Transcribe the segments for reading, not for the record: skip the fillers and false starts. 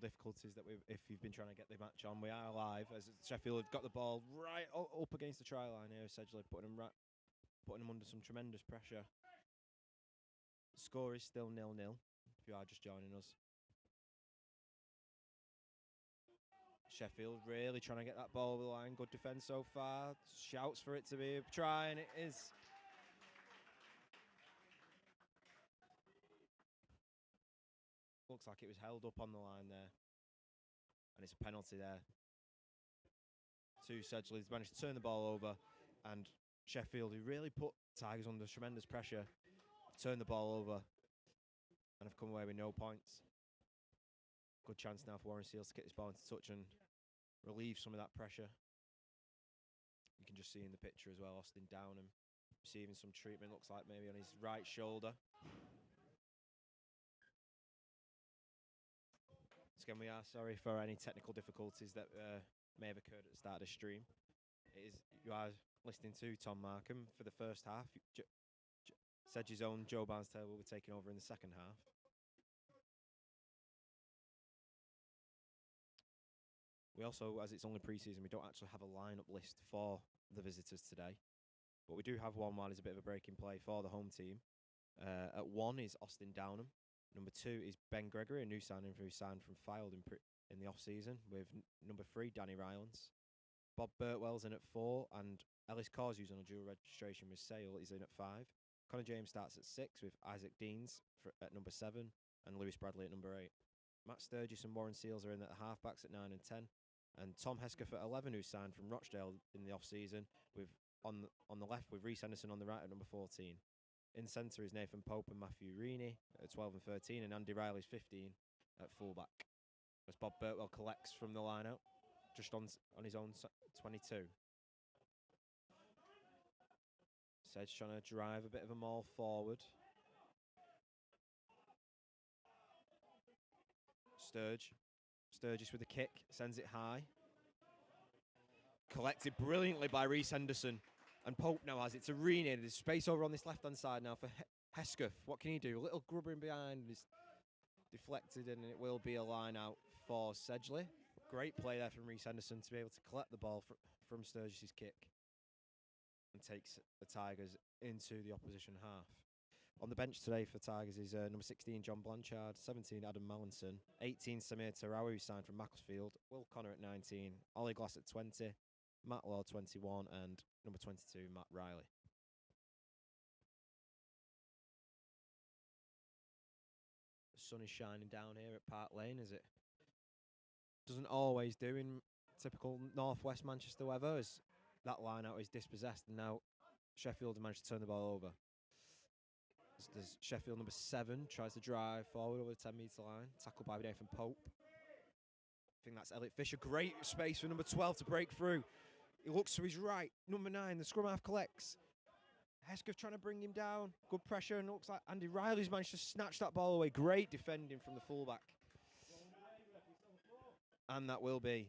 difficulties that if you've been trying to get the match on. We are live as Sheffield have got the ball right up against the try line here. Sedgley putting them under some tremendous pressure. The score is still 0-0 if you are just joining us. Sheffield really trying to get that ball over the line. Good defence so far. Shouts for it to be a try, and it is. Looks like it was held up on the line there. And it's a penalty there. To Sedgley, he's managed to turn the ball over. And Sheffield, who really put Tigers under tremendous pressure, turned the ball over and have come away with no points. Good chance now for Warren Seals to get this ball into touch and relieve some of that pressure. You can just see in the picture as well, Austin Downham receiving some treatment, looks like maybe on his right shoulder. Again, we are sorry for any technical difficulties that may have occurred at the start of the stream. You are listening to Tom Markham for the first half. Sedgley's own Joe Barnes-Taylor will be taking over in the second half. We also, as it's only pre-season, we don't actually have a lineup list for the visitors today. But we do have one while there's a bit of a break in play for the home team. At 1 is Austin Downham. Number 2 is Ben Gregory, a new signing who signed from Fylde in the off-season, with number 3, Danny Rylance. Bob Birtwell's in at 4, and Ellis Cors, who's on a dual registration with Sale, is in at 5. Connor James starts at 6, with Isaac Deans at number 7, and Lewis Bradley at number 8. Matt Sturgis and Warren Seals are in at the halfbacks at 9 and 10. And Tom Hesketh at 11, who signed from Rochdale in the off-season, with on the left with Reece Henderson on the right at number 14. In centre is Nathan Pope and Matthew Reaney at 12 and 13, and Andy Riley's 15 at fullback. As Bob Birtwell collects from the line-out, just on his own 22. Sedge trying to drive a bit of a maul forward. Sturgis with the kick, sends it high. Collected brilliantly by Reece Henderson. And Pope now has it to Reaney. There's space over on this left-hand side now for Hesketh. What can he do? A little grubbering behind. Is deflected, and it will be a line out for Sedgley. Great play there from Reece Henderson to be able to collect the ball from Sturgis' kick. And takes the Tigers into the opposition half. On the bench today for Tigers is number 16, John Blanchard, 17, Adam Mallinson, 18, Samir Tarawi, who signed from Macclesfield, Will Connor at 19, Ollie Glass at 20, Matt Law 21, and number 22, Matt Riley. The sun is shining down here at Park Lane, as it doesn't always do in typical northwest Manchester weather, as that line out is dispossessed, and now Sheffield have managed to turn the ball over. There's Sheffield number 7 tries to drive forward over the 10-metre line, tackled by Nathan Pope. I think that's Elliot Fisher. Great space for number 12 to break through. He looks to his right. Number 9, the scrum half collects. Hesketh trying to bring him down. Good pressure, and it looks like Andy Riley's managed to snatch that ball away. Great defending from the fullback. And that will be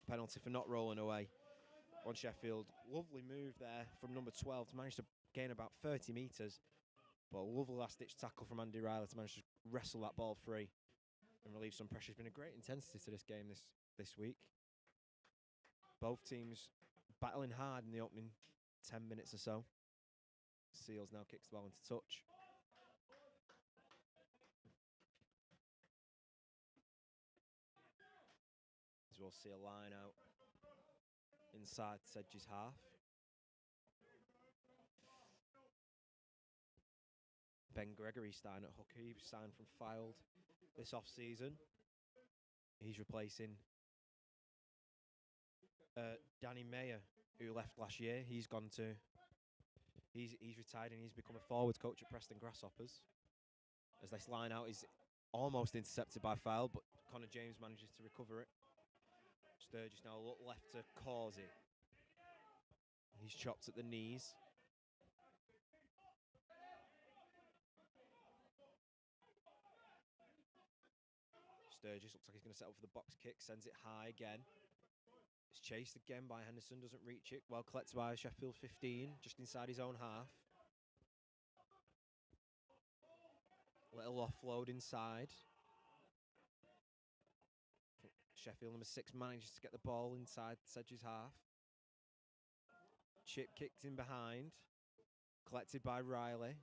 a penalty for not rolling away on Sheffield. Lovely move there from number 12 to manage to gain about 30 metres. But a lovely last-ditch tackle from Andy Riley to manage to wrestle that ball free and relieve some pressure. It's been a great intensity to this game this week. Both teams battling hard in the opening 10 minutes or so. Seals now kicks the ball into touch. As we'll see a line out inside Sedge's half. Ben Gregory starting at hooker. He signed from Fylde this off-season. He's replacing Danny Mayer, who left last year. He's retired and he's become a forwards coach at Preston Grasshoppers. As this line out is almost intercepted by Fylde, but Connor James manages to recover it. Sturgis now look left to Causey. He's chopped at the knees. Sturgis looks like he's going to set up for the box kick, sends it high again. It's chased again by Henderson, doesn't reach it. Well collected by Sheffield 15, just inside his own half. Little offload inside. Sheffield number 6 manages to get the ball inside Sedge's half. Chip kicked in behind. Collected by Riley.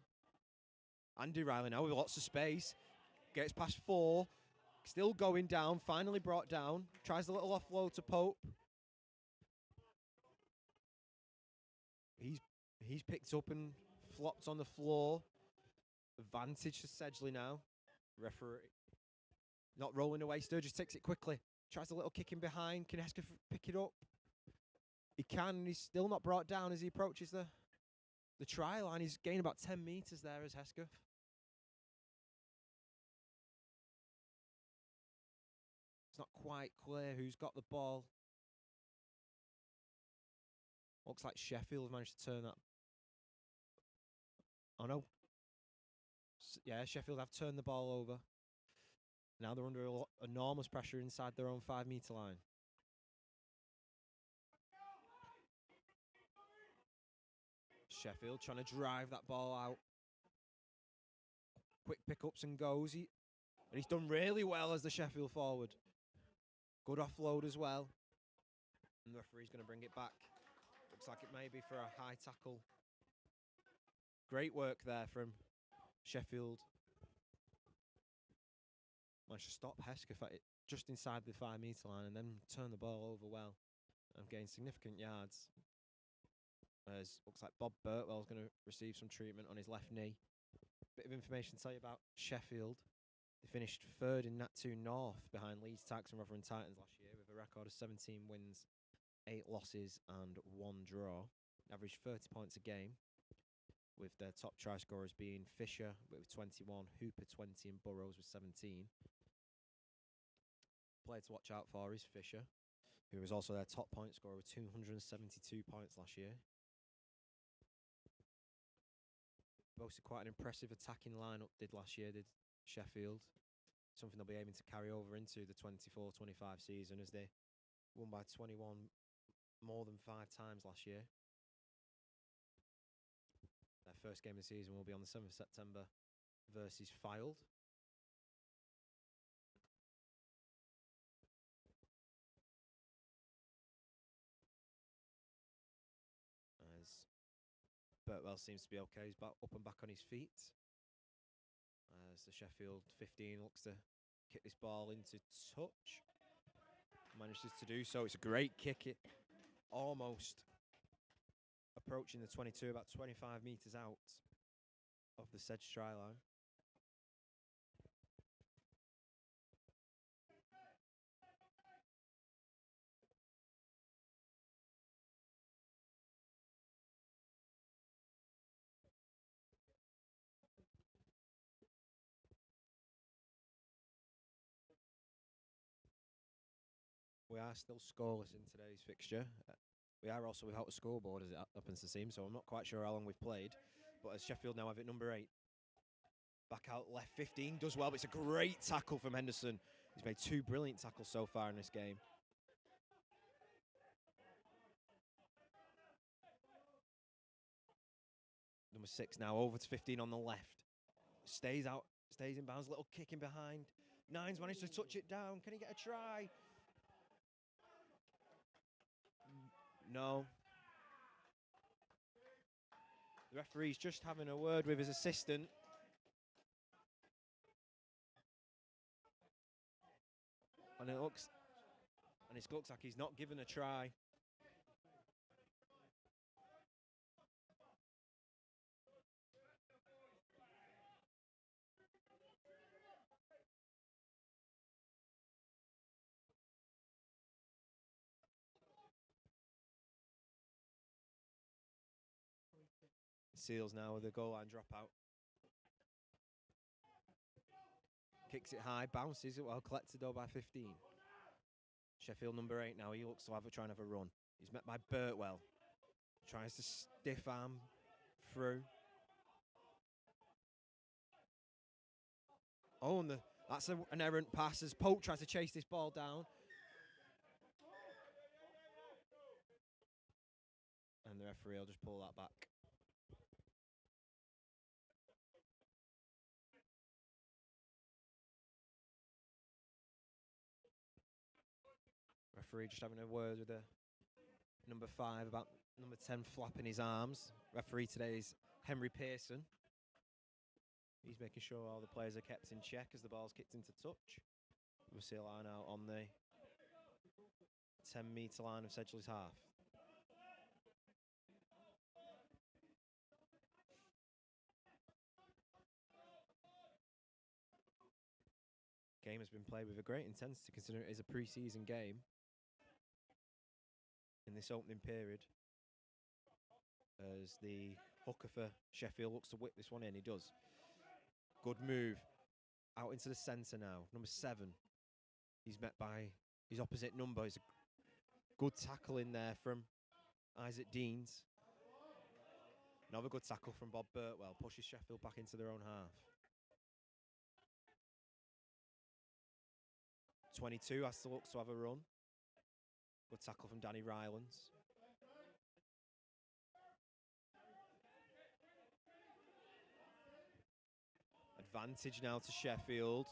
Andy Riley now with lots of space. Gets past 4. Still going down. Finally brought down. Tries a little offload to Pope. He's picked up and flopped on the floor. Advantage to Sedgley now. Referee not rolling away. Sturgis takes it quickly. Tries a little kick in behind. Can Hesketh pick it up? He can. He's still not brought down as he approaches the try line. He's gained about 10 metres there as Hesketh. It's not quite clear who's got the ball. Looks like Sheffield have managed to turn that. Oh no. Yeah, Sheffield have turned the ball over. Now they're under enormous pressure inside their own 5-metre line. Sheffield trying to drive that ball out. Quick pickups and goes. And he's done really well as the Sheffield forward. Good offload as well. And the referee's going to bring it back. Looks like it may be for a high tackle. Great work there from Sheffield. Managed to stop Hesketh at it just inside the 5-metre line and then turn the ball over well and gain significant yards. As looks like Bob Burtwell's going to receive some treatment on his left knee. Bit of information to tell you about Sheffield. They finished 3rd in Nat 2 North behind Leeds Tykes and Rotherham Titans last year with a record of 17 wins, 8 losses and 1 draw. Averaged 30 points a game, with their top try scorers being Fisher with 21, Hooper 20 and Burrows with 17. Player to watch out for is Fisher, who was also their top point scorer with 272 points last year. Boasted quite an impressive attacking lineup did last year, did Sheffield. Something they'll be aiming to carry over into the 24-25 season as they won by 21 more than 5 times last year. Their first game of the season will be on the 7th of September versus Fylde. As Burtwell seems to be okay. He's up and back on his feet. As the Sheffield 15 looks to kick this ball into touch. Manages to do so. It's a great kick. It almost approaching the 22, about 25 metres out of the Sedge try line. We are still scoreless in today's fixture. We are also without a scoreboard, as it happens to seem, so I'm not quite sure how long we've played. But as Sheffield now have it number 8. Back out left, 15 does well, but it's a great tackle from Henderson. He's made 2 brilliant tackles so far in this game. Number 6 now over to 15 on the left. Stays out, stays in bounds, little kick in behind. 9's managed to touch it down. Can he get a try? No. The referee's just having a word with his assistant. And it looks like he's not given a try. Seals now with a goal line dropout. Kicks it high, bounces it well, collected though by 15. Sheffield number 8 now, he looks to try and have a run. He's met by Burtwell. Tries to stiff arm through. Oh, and that's an errant pass as Pope tries to chase this ball down. And the referee will just pull that back. Referee just having a word with number 5 about number 10 flapping his arms. Referee today is Henry Pearson. He's making sure all the players are kept in check as the ball's kicked into touch. We'll see a line out on the 10-metre line of Sedgley's half. Game has been played with a great intensity considering it is a pre-season game. In this opening period, as the hooker for Sheffield looks to whip this one in, he does. Good move. Out into the centre now. Number 7. He's met by his opposite number. It's a good tackle in there from Isaac Deans. Another good tackle from Bob Birtwell. Pushes Sheffield back into their own half. 22 has to look to have a run. Good tackle from Danny Rylands. Advantage now to Sheffield.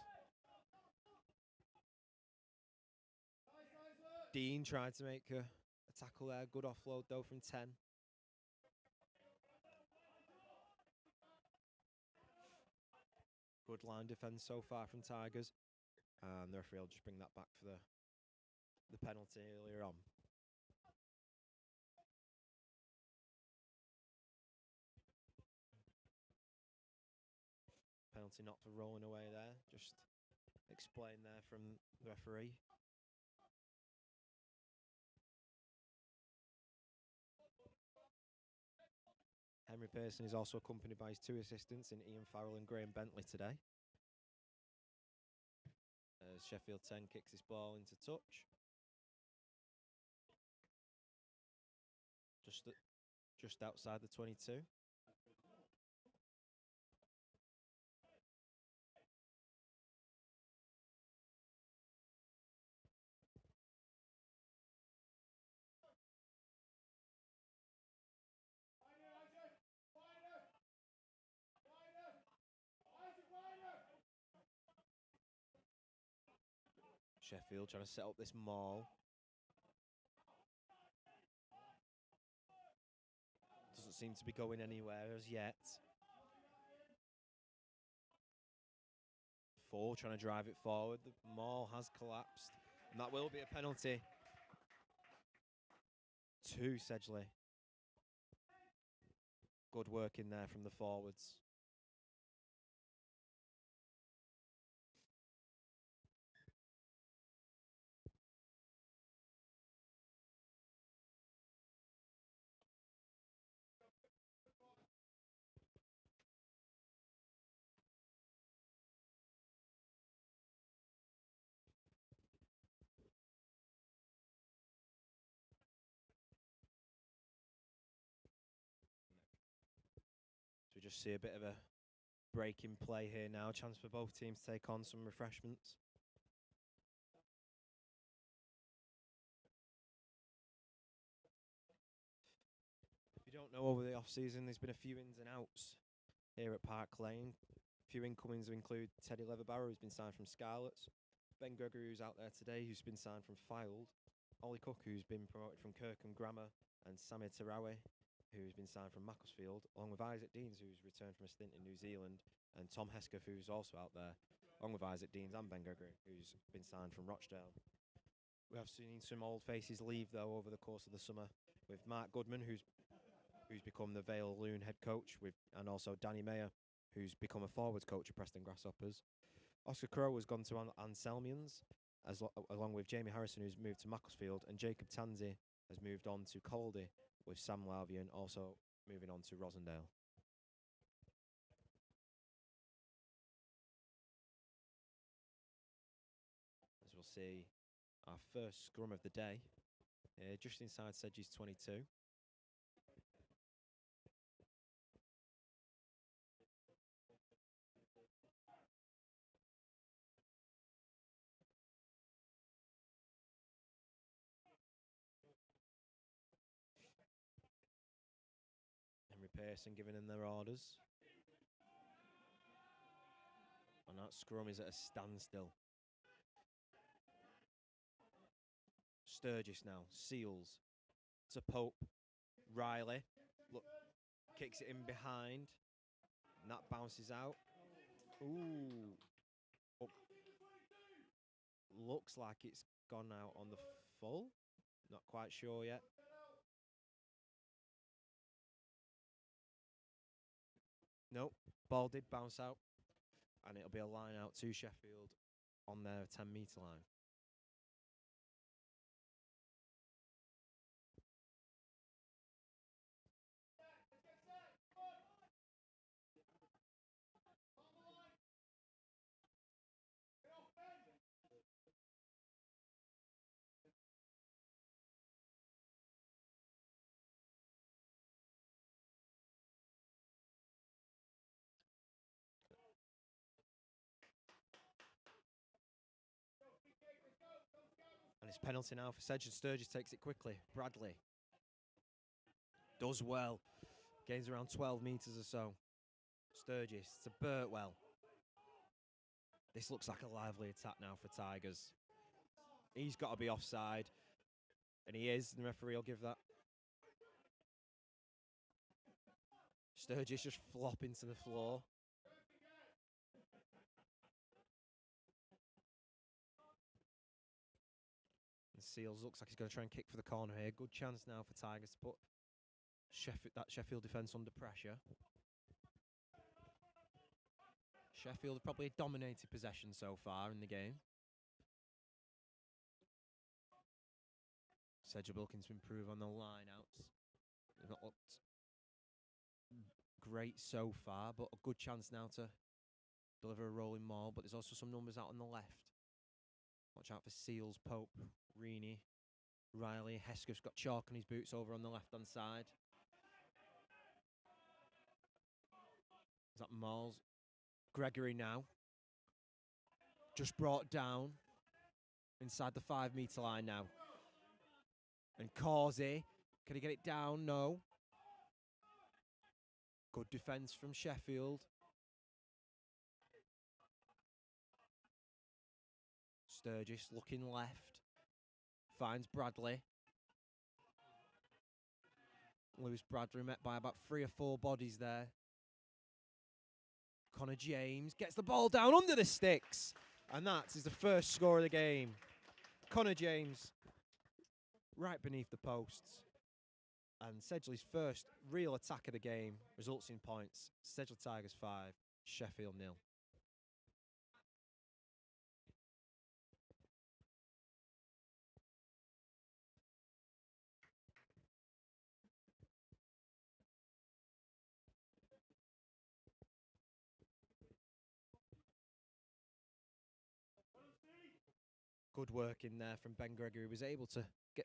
Dean tried to make a tackle there. Good offload though from 10. Good line defence so far from Tigers. And the referee will just bring that back for the penalty earlier on. Penalty not for rolling away there. Just explain there from the referee. Henry Pearson is also accompanied by his 2 assistants in Ian Farrell and Graham Bentley today. As Sheffield 10 kicks this ball into touch. Just outside the 22. Sheffield trying to set up this maul. Doesn't seem to be going anywhere as yet. 4 trying to drive it forward. The maul has collapsed. And that will be a penalty to Sedgley. Good work in there from the forwards. So we just see a bit of a break in play here now. Chance for both teams to take on some refreshments. If you don't know, over the off-season, there's been a few ins and outs here at Park Lane. A few incomings include Teddy Leatherbarrow, who's been signed from Scarlets. Ben Gregory, who's out there today, who's been signed from Fylde. Ollie Cook, who's been promoted from Kirkham Grammar. And Samir Tarawi, who's been signed from Macclesfield, along with Isaac Deans, who's returned from a stint in New Zealand, and Tom Hesketh, who's also out there, along with Isaac Deans and Ben Gregory, who's been signed from Rochdale. We have seen some old faces leave, though, over the course of the summer, with Mark Goodman, who's become the Vale Loon head coach, and also Danny Mayer, who's become a forwards coach at Preston Grasshoppers. Oscar Crowe has gone to Anselmians, along with Jamie Harrison, who's moved to Macclesfield, and Jacob Tansey has moved on to Caldy, with Sam Larvian also moving on to Rosendale. As we'll see our first scrum of the day, just inside Sedgley's 22. Pearson giving them their orders. And that scrum is at a standstill. Sturgis now. Seals to Pope. Riley. Look, kicks it in behind. And that bounces out. Ooh. Oh. Looks like it's gone out on the full. Not quite sure yet. Nope. Ball did bounce out. And it'll be a line out to Sheffield on their 10-metre line. And it's penalty now for Sedge, and Sturgis takes it quickly. Bradley does well. Gains around 12 metres or so. Sturgis to Burtwell. This looks like a lively attack now for Tigers. He's got to be offside. And he is. The referee will give that. Sturgis just flopping to the floor. And Seals looks like he's going to try and kick for the corner here. Good chance now for Tigers to put that Sheffield defence under pressure. Sheffield have probably dominated possession so far in the game. Sedge are looking to improve on the line-outs. They've not looked great so far, but a good chance now to deliver a rolling maul. But there's also some numbers out on the left. Watch out for Seals, Pope, Reaney, Riley. Hesketh's got chalk on his boots over on the left-hand side. Is that Mauls? Gregory now. Just brought down inside the 5-metre line now. And Causey, can he get it down? No. Good defence from Sheffield. Sturgis looking left. Finds Bradley. Lewis Bradley met by about 3 or 4 bodies there. Connor James gets the ball down under the sticks. And that is the first score of the game. Connor James right beneath the posts. And Sedgley's first real attack of the game results in points. Sedgley Tigers 5, Sheffield 0. Good work in there from Ben Gregory. He was able to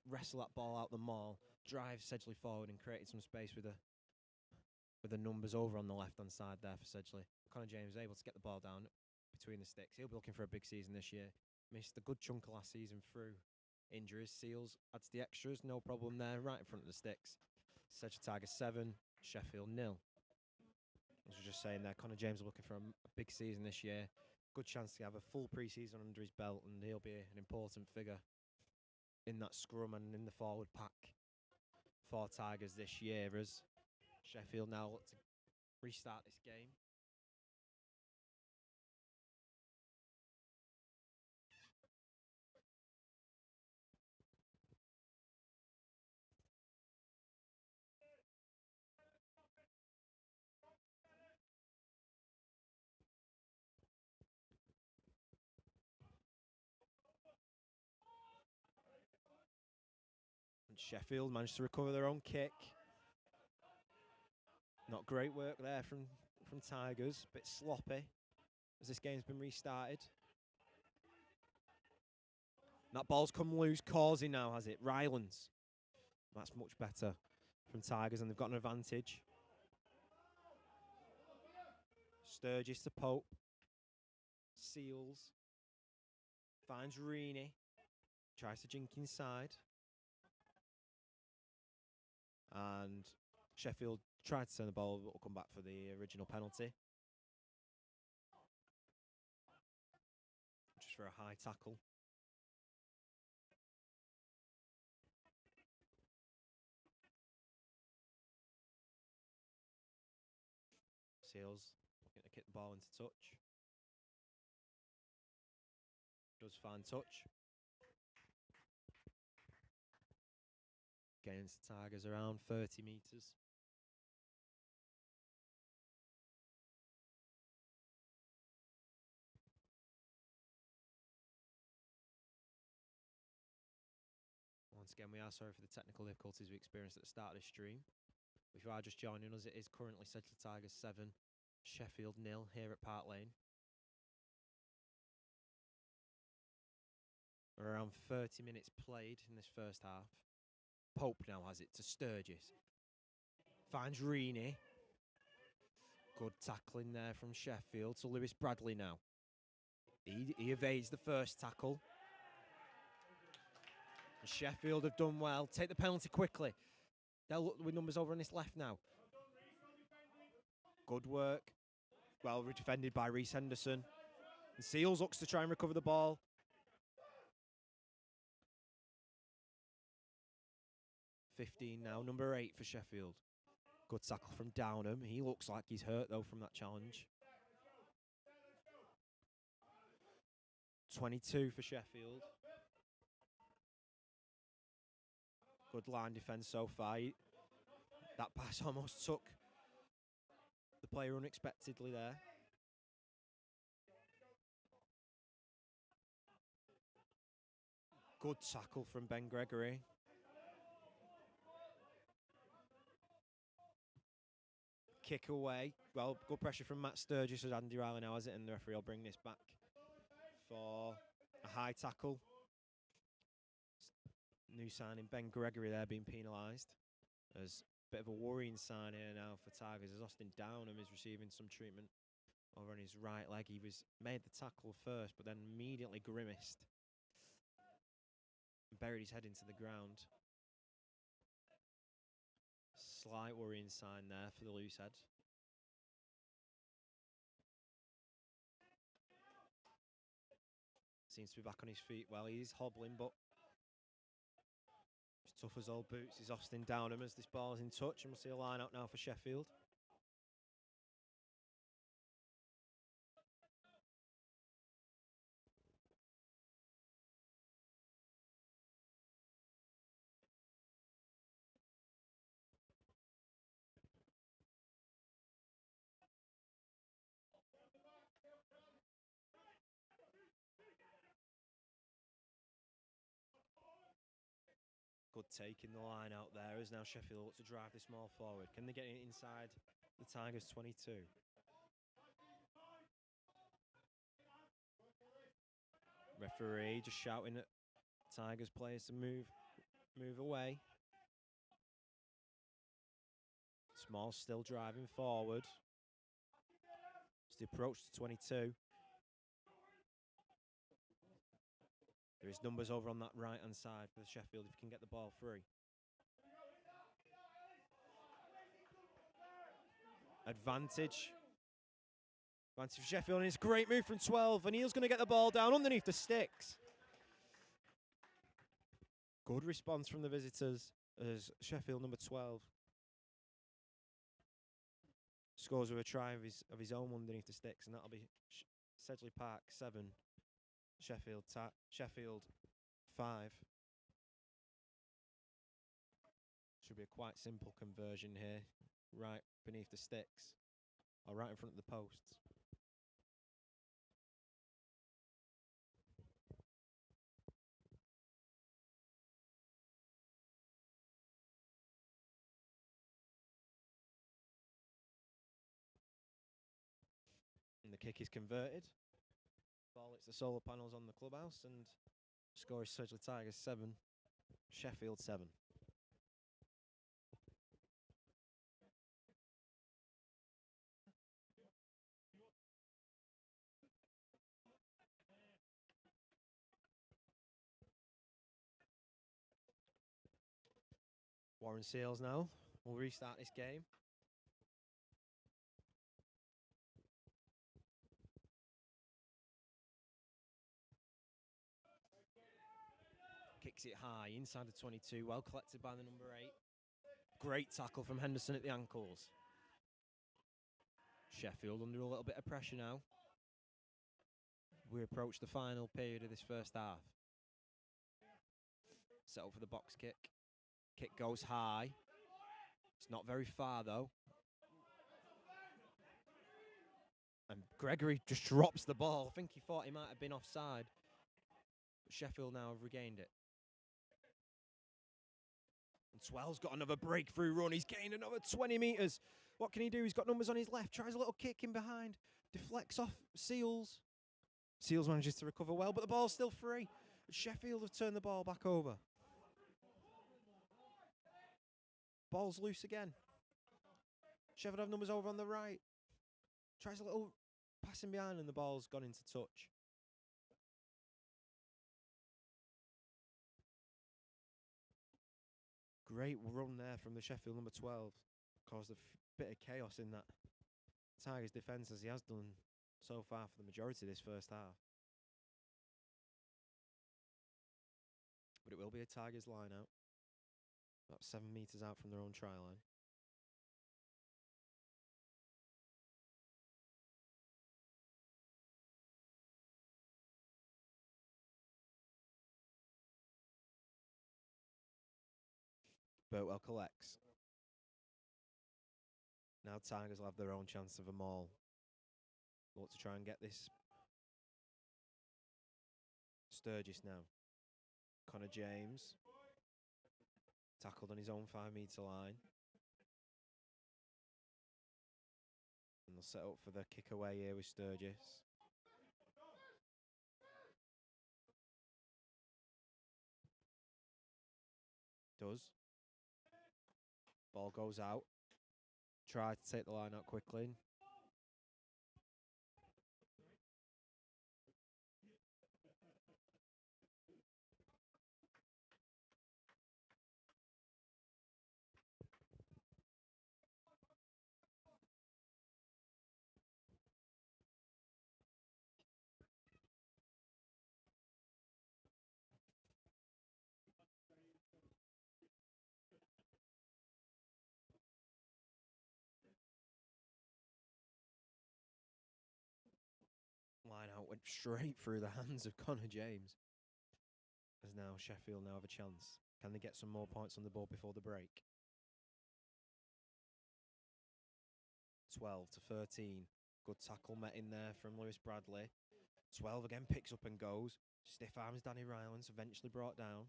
wrestle that ball out the maul, drive Sedgley forward and created some space with the numbers over on the left-hand side there for Sedgley. Connor James was able to get the ball down between the sticks. He'll be looking for a big season this year. Missed a good chunk of last season through injuries. Seals adds the extras, no problem there, right in front of the sticks. Sedgley Tigers 7, Sheffield 0. As I was just saying there, Connor James is looking for a big season this year. Good chance to have a full pre-season under his belt, and he'll be an important figure in that scrum and in the forward pack for Tigers this year, as Sheffield now look to restart this game. Sheffield managed to recover their own kick. Not great work there from Tigers. A bit sloppy as this game's been restarted. That ball's come loose. Causey now has it. Rylands. That's much better from Tigers, and they've got an advantage. Sturgis to Pope. Seals. Finds Reaney. Tries to jink inside. And Sheffield tried to turn the ball, but will come back for the original penalty. Just for a high tackle. Seals looking to kick the ball into touch. Does find touch. Against the Tigers around 30 metres. Once again, we are sorry for the technical difficulties we experienced at the start of this stream. If you are just joining us, it is currently Sedgley Tigers 7, Sheffield 0 here at Park Lane. We're around 30 minutes played in this first half. Pope now has it to Sturgis. Finds Reaney. Good tackling there from Sheffield to Lewis Bradley now. He evades the first tackle. And Sheffield have done well. Take the penalty quickly. They'll look with numbers over on this left now. Good work. Well defended by Reese Henderson. And Seals looks to try and recover the ball. (15) now, number 8 for Sheffield. Good tackle from Downham. He looks like he's hurt, though, from that challenge. 22 for Sheffield. Good line defence so far. That pass almost took the player unexpectedly there. Good tackle from Ben Gregory. Kick away. Well, good pressure from Matt Sturgis as Andy Riley now has it, and the referee will bring this back for a high tackle. New signing Ben Gregory there being penalised. There's a bit of a worrying sign here now for Tigers as Austin Downham is receiving some treatment over on his right leg. He made the tackle first, but then immediately grimaced and buried his head into the ground. Slight worrying sign there for the loose head. Seems to be back on his feet. Well, he is hobbling, but as tough as old boots is Austin Downham as this ball is in touch, and we'll see a line out now for Sheffield. Good taking the line out there as now Sheffield look to drive this ball forward. Can they get it inside the Tigers 22? Referee just shouting at Tigers players to move away. Small still driving forward. It's the approach to 22. There is numbers over on that right-hand side for Sheffield if you can get the ball free. Advantage. Advantage for Sheffield, and it's a great move from 12, and Neil's going to get the ball down underneath the sticks. Good response from the visitors as Sheffield number 12 scores with a try of his own underneath the sticks, and that'll be Sedgley Park 7. Sheffield 5. Should be a quite simple conversion here, right beneath the sticks, or right in front of the posts. And the kick is converted. Ball hits the solar panels on the clubhouse, and score is Sedgley Tigers 7, Sheffield 7. Warren Seals now will restart this game. Kicks it high inside the 22, well collected by the number 8. Great tackle from Henderson at the ankles. Sheffield under a little bit of pressure now. We approach the final period of this first half. Set up for the box kick. Kick goes high. It's not very far though. And Gregory just drops the ball. I think he thought he might have been offside. But Sheffield now have regained it. And Swell's got another breakthrough run. He's gained another 20 metres. What can he do? He's got numbers on his left. Tries a little kick in behind. Deflects off Seals. Seals manages to recover well, but the ball's still free. Sheffield have turned the ball back over. Ball's loose again. Sheffield have numbers over on the right. Tries a little passing behind and the ball's gone into touch. Great run there from the Sheffield number 12. Caused a bit of chaos in that Tigers defence, as he has done so far for the majority of this first half. But it will be a Tigers line out. About 7 metres out from their own try line. Burtwell collects. Now Tigers will have their own chance of a maul. Look to try and get this. Sturgis now. Connor James. Tackled on his own 5 metre line. And they'll set up for the kick away here with Sturgis. Does. Ball goes out. Try to take the line out quickly. Line out went straight through the hands of Connor James. As now Sheffield now have a chance. Can they get some more points on the board before the break? 12 to 13. Good tackle met in there from Lewis Bradley. 12 again picks up and goes. Stiff arms Danny Rylance, eventually brought down.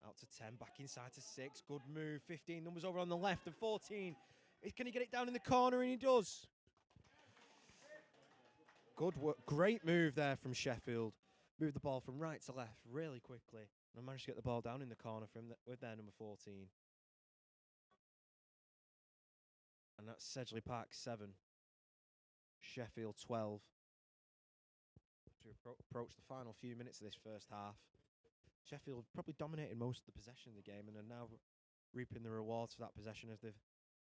Out to 10, back inside to 6. Good move. 15 numbers over on the left and 14. Can he get it down in the corner? And he does. Good work. Great move there from Sheffield. Moved the ball from right to left really quickly. And managed to get the ball down in the corner with their number 14. And that's Sedgley Park 7. Sheffield 12. To approach the final few minutes of this first half. Sheffield probably dominated most of the possession of the game and are now reaping the rewards for that possession as they've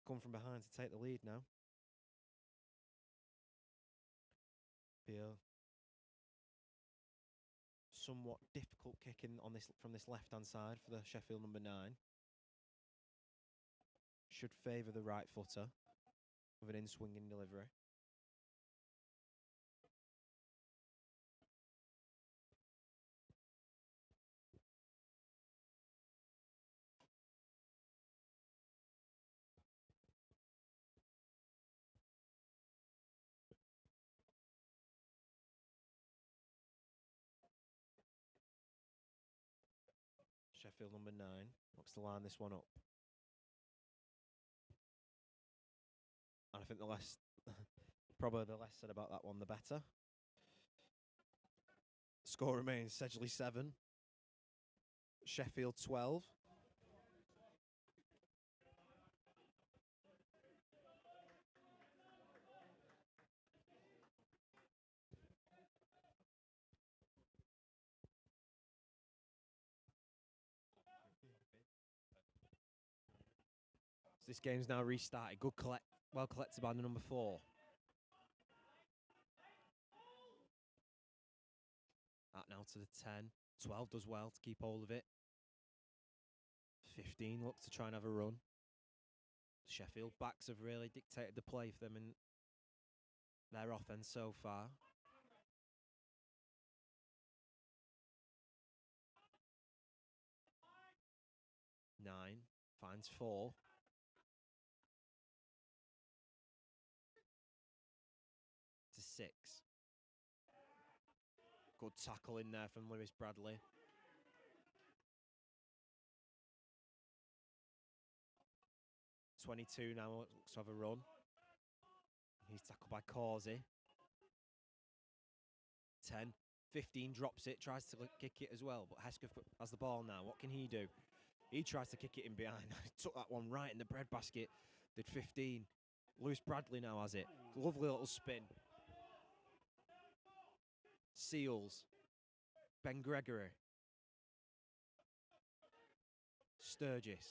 come from behind to take the lead now. Somewhat difficult kicking on this from this left-hand side for the Sheffield number 9. Should favour the right footer with an in-swinging delivery. Sheffield number 9 looks to line this one up. And I think the less, probably the less said about that one, the better. Score remains Sedgley 7, Sheffield 12. This game's now restarted. Well collected by the number 4. Out now to the 10. 12 does well to keep hold of it. 15 looks to try and have a run. Sheffield backs have really dictated the play for them in their offense so far. Nine finds 4. To 6. Good tackle in there from Lewis Bradley. .22 now, looks to have a run. He's tackled by Causey. 10, 15, drops it, tries to kick it as well, but Hesketh has the ball now. What can he do? He tries to kick it in behind. Took that one right in the breadbasket. Did 15. Lewis Bradley now has it. Lovely little spin. Seals. Ben Gregory. Sturgis.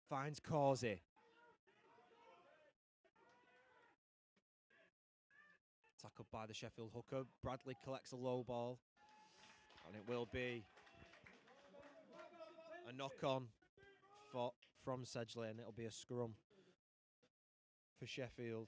Finds Causey. Tackled by the Sheffield hooker. Bradley collects a low ball. And it will be a knock-on from Sedgley, and it'll be a scrum for Sheffield.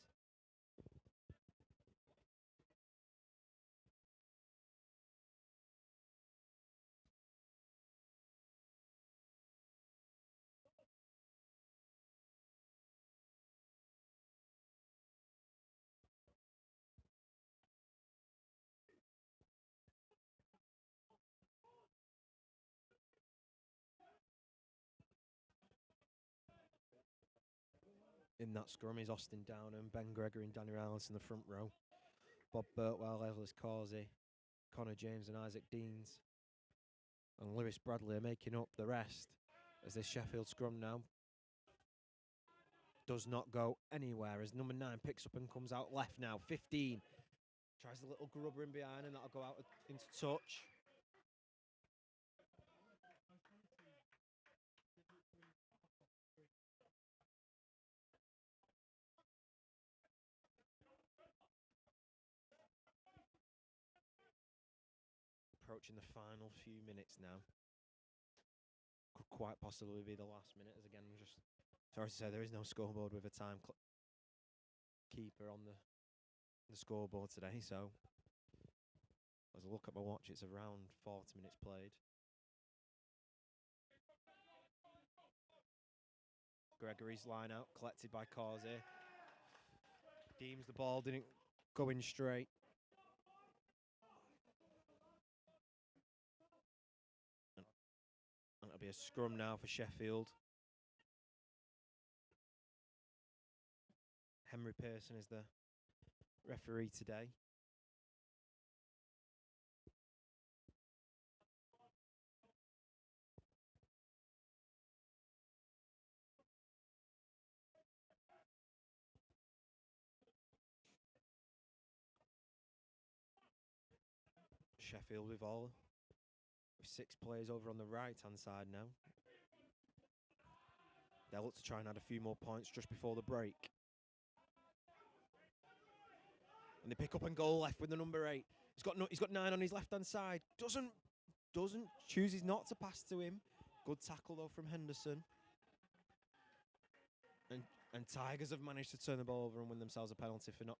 In that scrum is Austin Downham, Ben Gregory and Danny Rowlands in the front row. Bob Birtwell, Ellis Causey, Connor James and Isaac Deans. And Lewis Bradley are making up the rest as this Sheffield scrum now does not go anywhere as number 9 picks up and comes out left now. 15. Tries a little grubber in behind and that'll go out into touch. Approaching the final few minutes now. Could quite possibly be the last minute, as again, just sorry to say there is no scoreboard with a time keeper on the scoreboard today, so as I look at my watch, it's around 40 minutes played. Gregory's line out, collected by Causey. Deems the ball didn't go in straight. And it'll be a scrum now for Sheffield. Henry Pearson is the referee today. Sheffield with 6 players over on the right-hand side now. They'll look to try and add a few more points just before the break. And they pick up and go left with the number 8. He's got 9 on his left-hand side. Chooses not to pass to him. Good tackle though from Henderson. And Tigers have managed to turn the ball over and win themselves a penalty for not.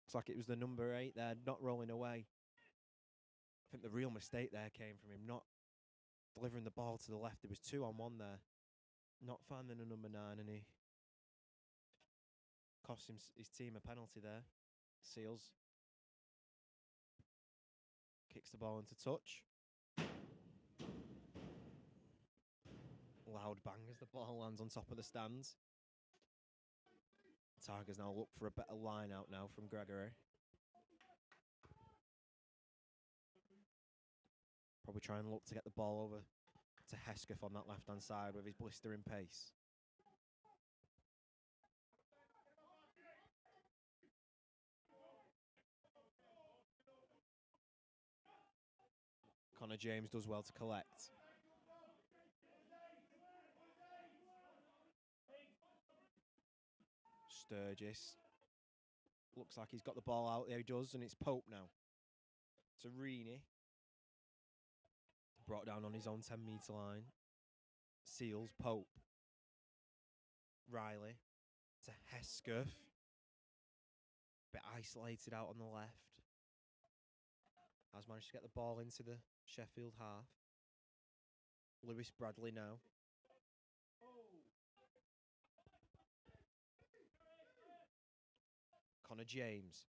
Looks like it was the number 8 there, not rolling away. I think the real mistake there came from him not delivering the ball to the left. There was 2 on 1 there. Not finding a number 9, and he cost his team a penalty there. Seals kicks the ball into touch. Loud bang as the ball lands on top of the stands. Tigers now look for a better line out now from Gregory. Probably try and look to get the ball over to Hesketh on that left-hand side with his blistering pace. Connor James does well to collect. Sturgis. Looks like he's got the ball out. There he does, and it's Pope now. Serini. Brought down on his own 10-metre line. Seals, Pope. Riley to Hesketh. Bit isolated out on the left. Has managed to get the ball into the Sheffield half. Lewis Bradley now. Connor James.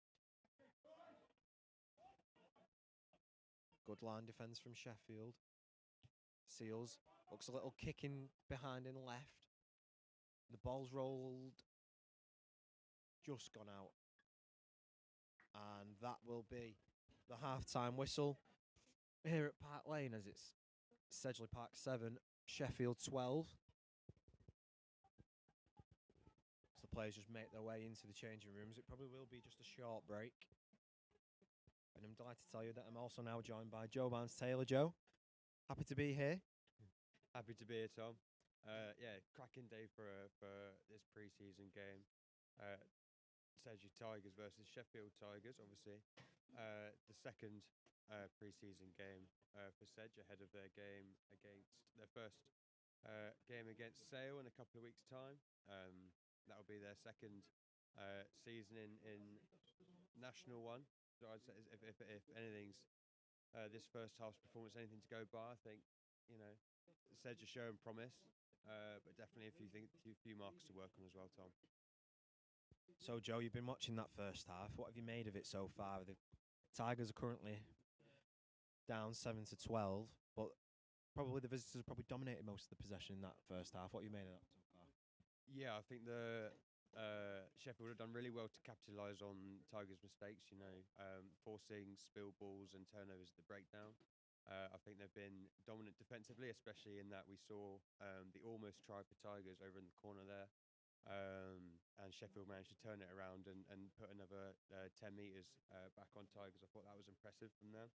Good line defence from Sheffield. Seals looks a little kicking behind in left. The ball's rolled. Just gone out. And that will be the half-time whistle here at Park Lane as it's Sedgley Park 7, Sheffield 12. As the players just make their way into the changing rooms, it probably will be just a short break. And I'm delighted to tell you that I'm also now joined by Joe Barnes-Taylor. Joe, happy to be here. Happy to be here, Tom. Cracking day for this pre-season game. Sedgley Tigers versus Sheffield Tigers, obviously. The second pre-season game for Sedge ahead of their game against their first game against Sale in a couple of weeks' time. That will be their second season in National One. So I'd say if anything's this first half's performance, anything to go by, I think Sedge are showing promise, but definitely a few marks to work on as well, Tom. So, Joe, you've been watching that first half. What have you made of it so far? The Tigers are currently down 7-12, but probably the visitors have probably dominated most of the possession in that first half. What have you made of that so far? Yeah, I think the Sheffield have done really well to capitalise on Tigers' mistakes. Forcing spill balls and turnovers at the breakdown. I think they've been dominant defensively, especially in that we saw the almost try for Tigers over in the corner there. And Sheffield managed to turn it around and put another 10 metres back on Tigers. I thought that was impressive from them.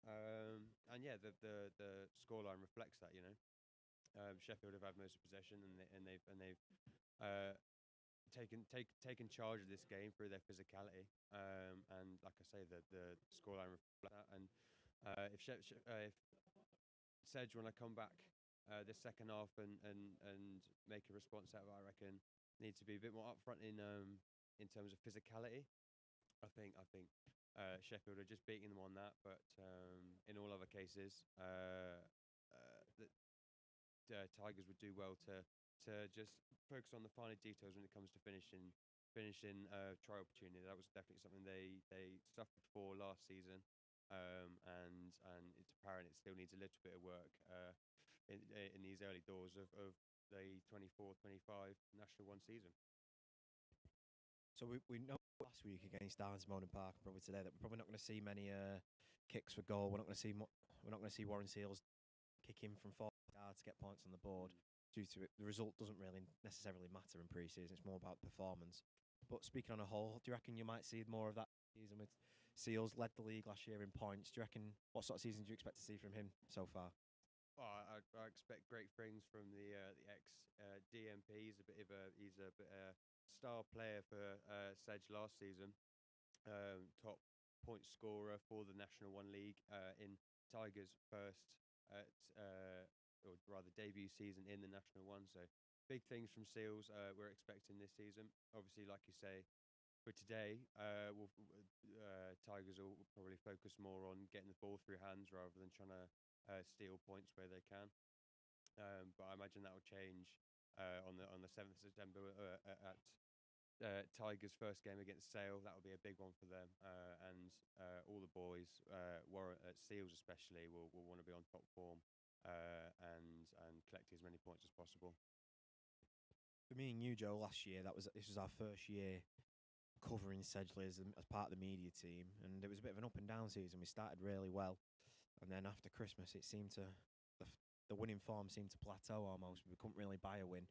The scoreline reflects that. Sheffield have had most of possession and they've taken charge of this game through their physicality. And like I say, the scoreline reflects that. And if Sedge want to come back this second half and make a response out of it, I reckon need to be a bit more upfront in terms of physicality. I think Sheffield are just beating them on that, but in all other cases, the Tigers would do well to just focus on the finer details when it comes to finishing try opportunity. That was definitely something they suffered for last season, and it's apparent it still needs a little bit of work in these early doors of the 24-25 National One season. So we know last week against Darnsmount and Park, probably today, that we're probably not going to see many kicks for goal. We're not going to see Warren Seals kick in from 40 yards to get points on the board. Due to it, the result doesn't really necessarily matter in pre-season. It's more about performance. But speaking on a whole, do you reckon you might see more of that season with Seals led the league last year in points? Do you reckon what sort of season do you expect to see from him so far? I expect great things from the ex DMP. He's a star player for Sedge last season. Top point scorer for the National One League in Tigers' first, or rather debut season in the National One. So big things from Seals we're expecting this season. Obviously, like you say, for today, Tigers will probably focus more on getting the ball through hands rather than trying to steal points where they can. But I imagine that will change on the 7th of September at Tigers' first game against Sale. That will be a big one for them, and all the boys, Warren, Seals especially, will want to be on top form and collect as many points as possible. For me and you, Joe, last year this was our first year covering Sedgley as part of the media team, and it was a bit of an up and down season. We started really well, and then after Christmas, it seemed to the winning form seemed to plateau almost. We couldn't really buy a win,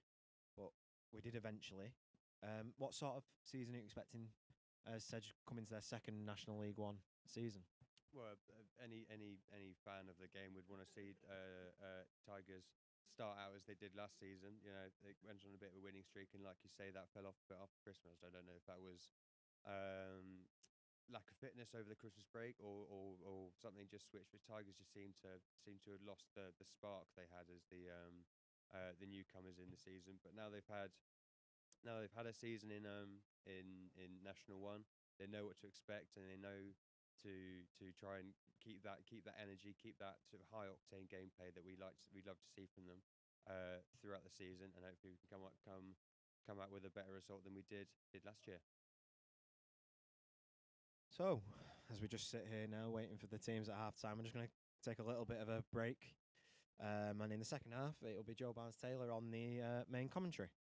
but we did eventually. What sort of season are you expecting Sedge coming to their second National League One season? Well, any fan of the game would want to see Tigers start out as they did last season. They went on a bit of a winning streak, and like you say, that fell off a bit after Christmas. I don't know if that was lack of fitness over the Christmas break or something just switched. But Tigers just seem to have lost the spark they had as the newcomers in the season. But now they've had Now they've had a season in National One. They know what to expect, and they know to try and keep that energy, keep that sort of high octane gameplay that we love to see from them throughout the season, and hopefully we can come out with a better result than we did last year. So, as we just sit here now waiting for the teams at half time, I'm just going to take a little bit of a break. And in the second half, it'll be Joe Barnes-Taylor on the main commentary.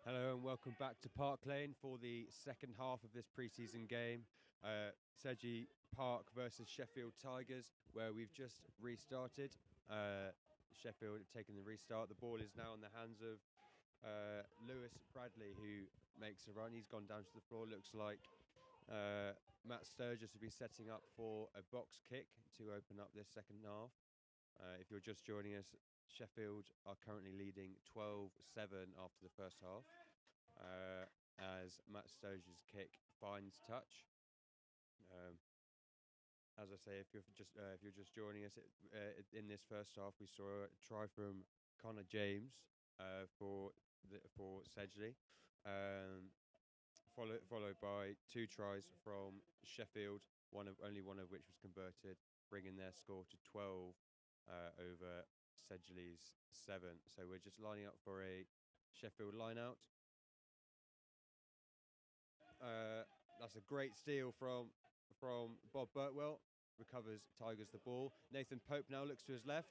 Hello and welcome back to Park Lane for the second half of this preseason game. Sedgley Park versus Sheffield Tigers, where we've just restarted. Sheffield have taken the restart. The ball is now in the hands of Lewis Bradley, who makes a run. He's gone down to the floor. Looks like Matt Sturgis will be setting up for a box kick to open up this second half. If you're just joining us, Sheffield are currently leading 12-7 after the first half, as Matt Sturgis' kick finds touch. As I say, if you're just joining us, in this first half, we saw a try from Connor James for Sedgley, followed by two tries from Sheffield, only one of which was converted, bringing their score to 12 over Sedgley's 7. So we're just lining up for a Sheffield line out. That's a great steal from Bob Burtwell. Recovers Tigers the ball. Nathan Pope now looks to his left.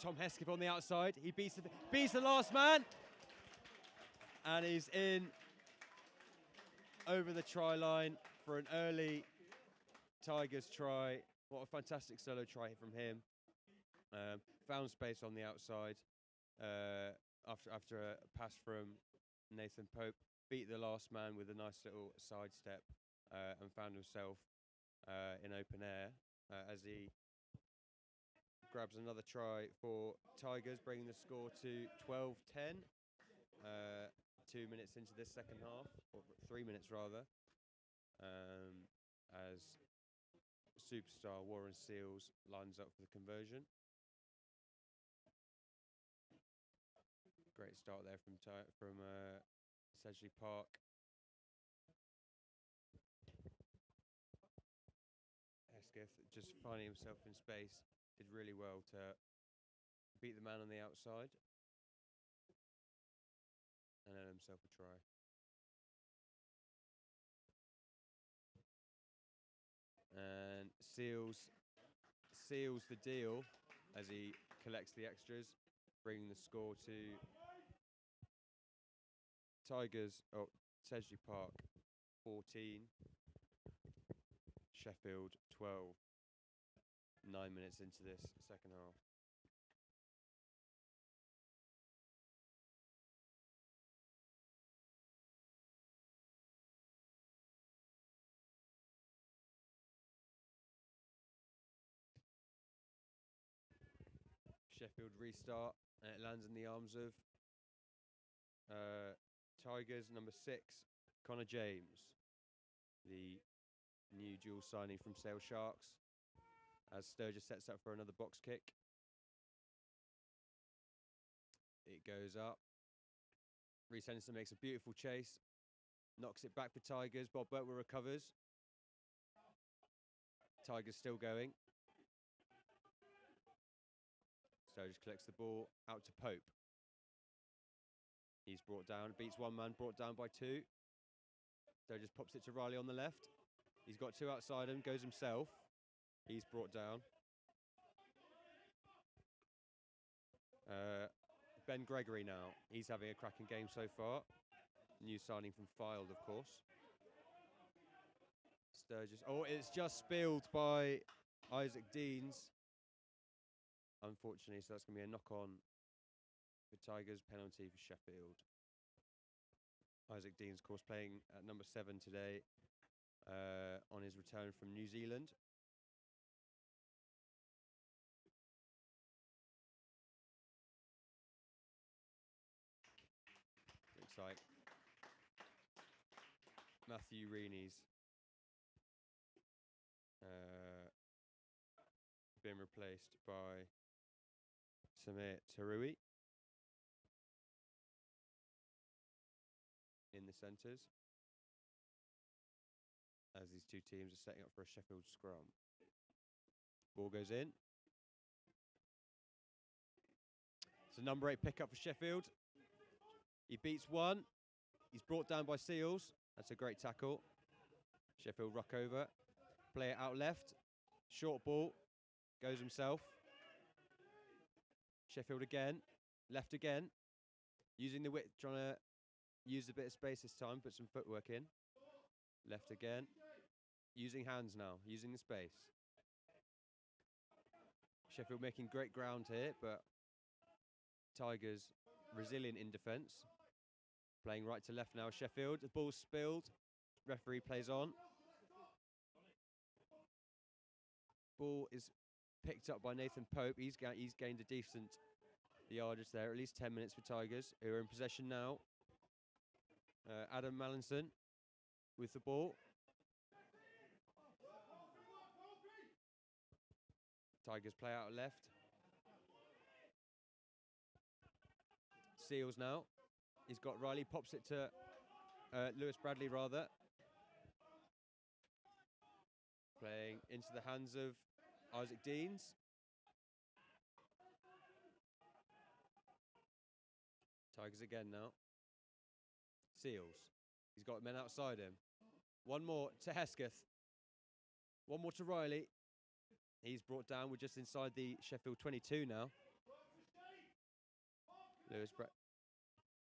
Tom Hesketh on the outside. He beats the last man. And he's in over the try line for an early Tigers try. What a fantastic solo try from him. Found space on the outside after a pass from Nathan Pope. Beat the last man with a nice little sidestep and found himself in open air as he grabs another try for Tigers, bringing the score to 12-10. 2 minutes into this second half, or 3 minutes rather, as superstar Warren Seals lines up for the conversion. Great start there from Sedgley Park. Hesketh just finding himself in space, did really well to beat the man on the outside and earn himself a try. And seals the deal as he collects the extras, bringing the score to Sedgley Park 14, Sheffield 12. 9 minutes into this second half. Sheffield restart, and it lands in the arms of Tigers number 6, Connor James, the new dual signing from Sale Sharks, as Sturgis sets up for another box kick. It goes up. Reece Henderson makes a beautiful chase, knocks it back for Tigers. Bob Burtwell recovers. Tigers still going. Sturgis collects the ball out to Pope. He's brought down, beats one man, brought down by 2. Sturgis pops it to Riley on the left. He's got 2 outside him, goes himself. He's brought down. Ben Gregory now. He's having a cracking game so far. New signing from Fylde, of course. Sturgis. Oh, it's just spilled by Isaac Deans. Unfortunately, so that's going to be a knock-on for Tigers, penalty for Sheffield. Isaac Deans, of course, playing at number 7 today on his return from New Zealand. Looks like Matthew Reeney's been replaced by Samir Tarui in the centres, as these two teams are setting up for a Sheffield scrum. Ball goes in. It's a number 8 pickup for Sheffield. He beats one. He's brought down by Seals. That's a great tackle. Sheffield ruck over. Play it out left. Short ball. Goes himself. Sheffield again. Left again. Using the width, trying to use a bit of space this time. Put some footwork in. Left again. Using hands now. Using the space. Sheffield making great ground here, but Tigers resilient in defence. Playing right to left now, Sheffield. The ball's spilled. Referee plays on. Ball is picked up by Nathan Pope. He's gained a decent yardage there. At least 10 minutes for Tigers, who are in possession now. Adam Mallinson with the ball. Tigers play out left. Seals now. He's got Riley, pops it to Lewis Bradley, rather. Playing into the hands of Isaac Deans. Tigers again now. Seals. He's got men outside him. One more to Hesketh. One more to Riley. He's brought down. We're just inside the Sheffield 22 now. Lewis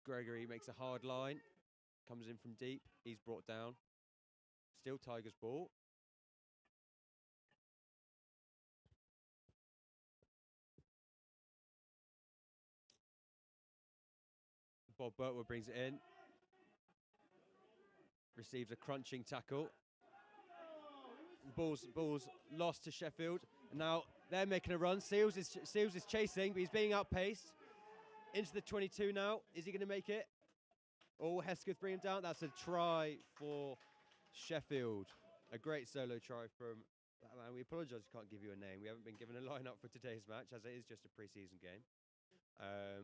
Gregory makes a hard line. Comes in from deep. He's brought down. Still Tigers ball. Bob Burtwood brings it in. Receives a crunching tackle. Ball's lost to Sheffield. And now they're making a run. Seals is chasing, but he's being outpaced. Into the 22 now. Is he going to make it? Oh, Hesketh bring him down. That's a try for Sheffield. A great solo try from that man. We apologise we can't give you a name. We haven't been given a lineup for today's match, as it is just a pre-season game.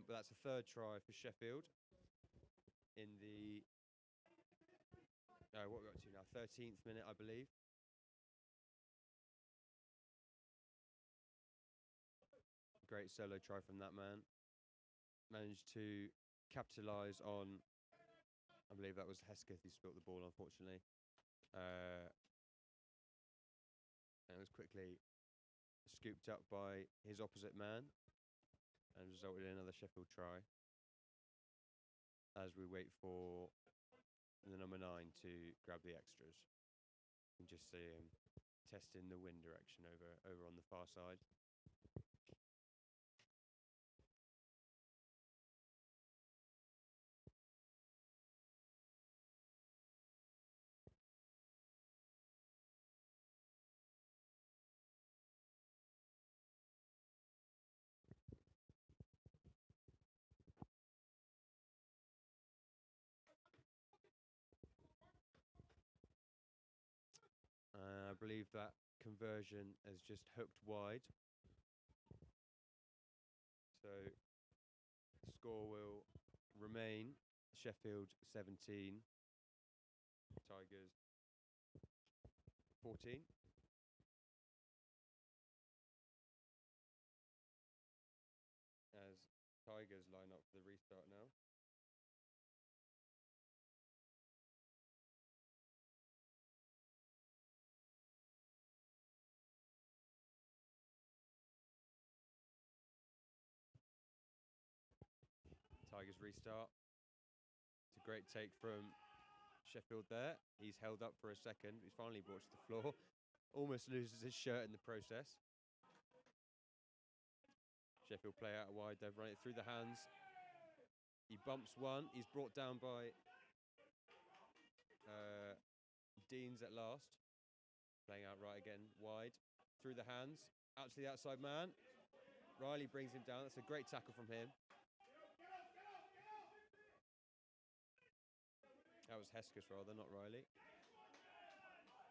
But that's a third try for Sheffield. In the... what are we up to now? 13th minute, I believe. Great solo try from that man. Managed to capitalise on... I believe that was Hesketh who spilt the ball, unfortunately. And it was quickly scooped up by his opposite man and resulted in another Sheffield try. As we wait for the number 9 to grab the extras. You can just see him testing the wind direction over on the far side. I believe that conversion has just hooked wide. So the score will remain Sheffield 17, Tigers 14. As Tigers line up for the restart now. Tigers restart. It's a great take from Sheffield there. He's held up for a second. He's finally brought to the floor. Almost loses his shirt in the process. Sheffield play out wide. They've run it through the hands. He bumps one. He's brought down by Deans at last. Playing out right again, wide. Through the hands. Out to the outside man. Riley brings him down. That's a great tackle from him. That was Hesketh rather, not Riley.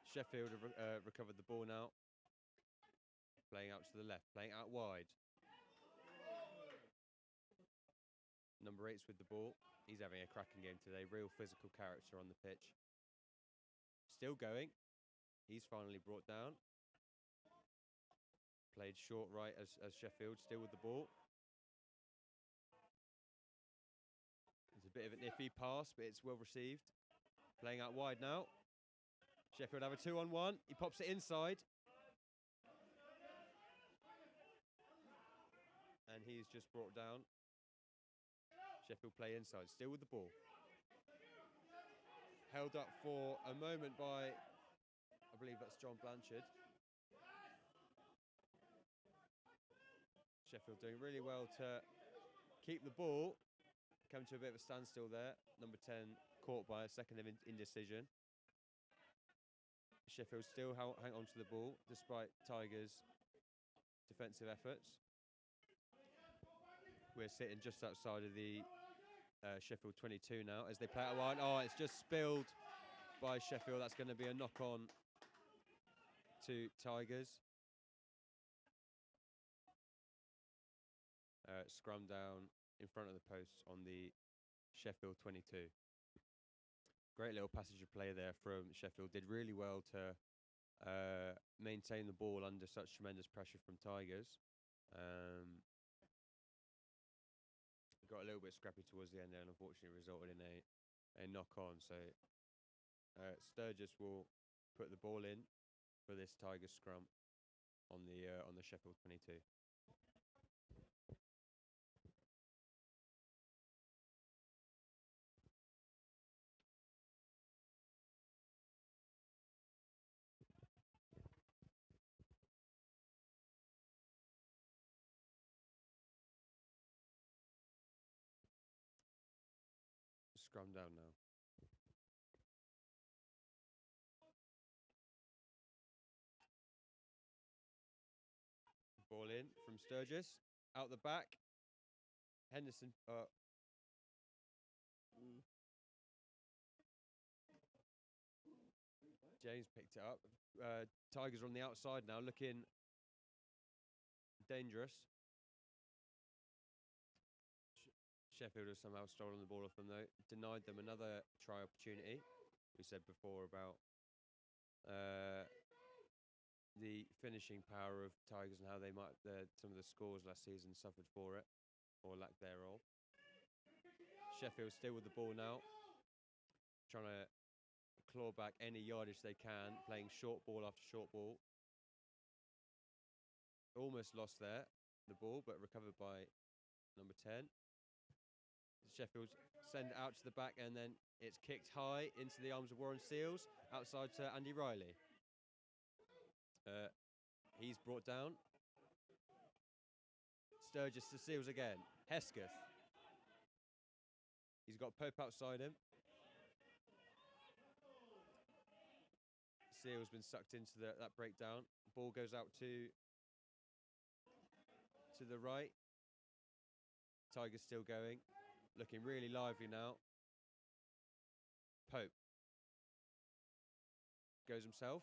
Sheffield have recovered the ball now. Playing out to the left, playing out wide. Number 8's with the ball. He's having a cracking game today. Real physical character on the pitch. Still going. He's finally brought down. Played short right as Sheffield, still with the ball. It's a bit of an iffy pass, but it's well received. Playing out wide now. Sheffield have a 2-on-1. He pops it inside. And he's just brought down. Sheffield play inside, still with the ball. Held up for a moment by, I believe that's John Blanchard. Sheffield doing really well to keep the ball. Come to a bit of a standstill there. Number 10 caught by a second of indecision. Sheffield still hang on to the ball despite Tigers' defensive efforts. We're sitting just outside of the Sheffield 22 now as they play out wide. Oh, it's just spilled by Sheffield. That's going to be a knock-on to Tigers. Scrum down in front of the posts on the Sheffield 22. Great little passage of play there from Sheffield. Did really well to maintain the ball under such tremendous pressure from Tigers. Got a little bit scrappy towards the end there, and unfortunately resulted in a knock-on. So Sturgis will put the ball in for this Tigers scrum on the Sheffield 22. Scrum down now. Ball in from Sturgis. Out the back. Henderson. James picked it up. Tigers are on the outside now, looking dangerous. Sheffield have somehow stolen the ball off them, though. Denied them another try opportunity. We said before about the finishing power of Tigers and how they might some of the scores last season suffered for it, or lack thereof. Sheffield still with the ball now, trying to claw back any yardage they can, playing short ball after short ball. Almost lost there, the ball, but recovered by number 10. Sheffield send it out to the back, and then it's kicked high into the arms of Warren Seals, outside to Andy Riley. He's brought down. Sturgis to Seals again. Hesketh. He's got Pope outside him. Seals been sucked into that breakdown. Ball goes out to the right. Tigers still going. Looking really lively now. Pope goes himself.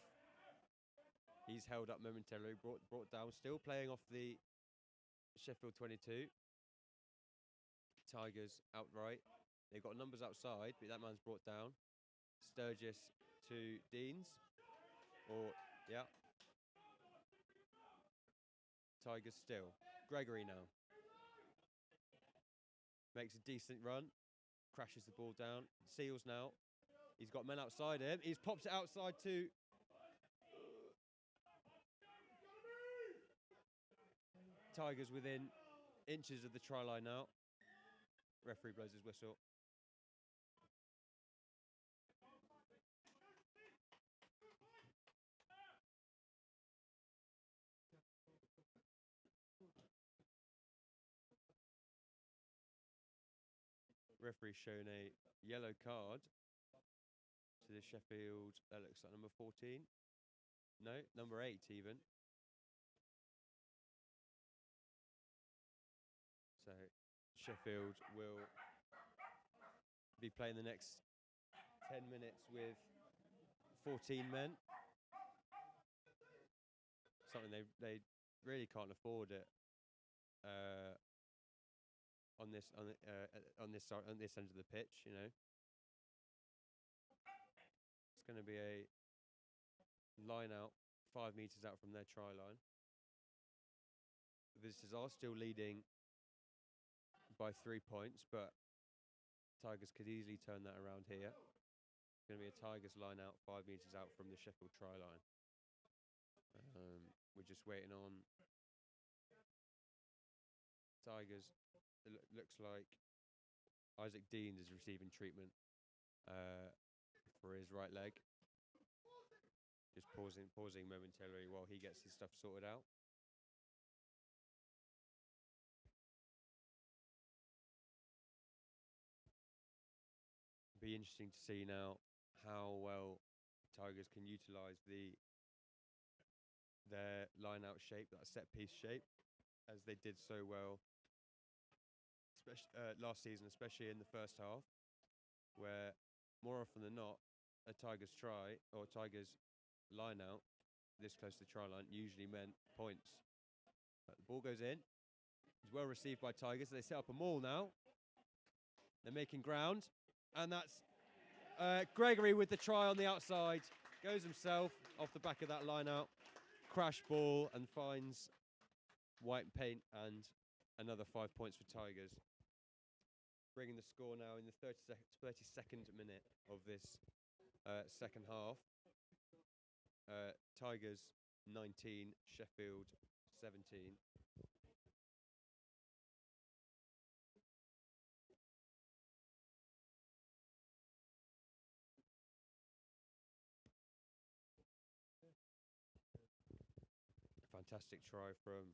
He's held up momentarily, brought down, still playing off the Sheffield 22. Tigers outright. They've got numbers outside, but that man's brought down. Sturgis to Deans. Tigers still. Gregory now. Makes a decent run. Crashes the ball down. Seals now. He's got men outside him. He's popped it outside to... Tigers within inches of the try line now. Referee blows his whistle. Referee shown a yellow card to the Sheffield. That looks like number 14. No, number 8 even. So Sheffield will be playing the next 10 minutes with 14 men. Something they really can't afford it on this end of the pitch. You know, it's going to be a line out 5 meters out from their try line. The visitors are still leading by 3 points, but Tigers could easily turn that around here. It's going to be a Tigers line out 5 meters out from the Sheffield try line. We're just waiting on Tigers. It looks like Isaac Deans is receiving treatment for his right leg. Just pausing momentarily while he gets his stuff sorted out. Be interesting to see now how well Tigers can utilise their line-out shape, that set-piece shape, as they did so well last season, especially in the first half, where more often than not, a Tigers try or Tigers line-out this close to the try line usually meant points. But the ball goes in. It's well received by Tigers. They set up a maul now. They're making ground. And that's Gregory with the try on the outside. Goes himself off the back of that line out. Crash ball and finds white paint and another 5 points for Tigers. Bringing the score now in the 32nd minute of this second half. Tigers 19, Sheffield 17. Fantastic try from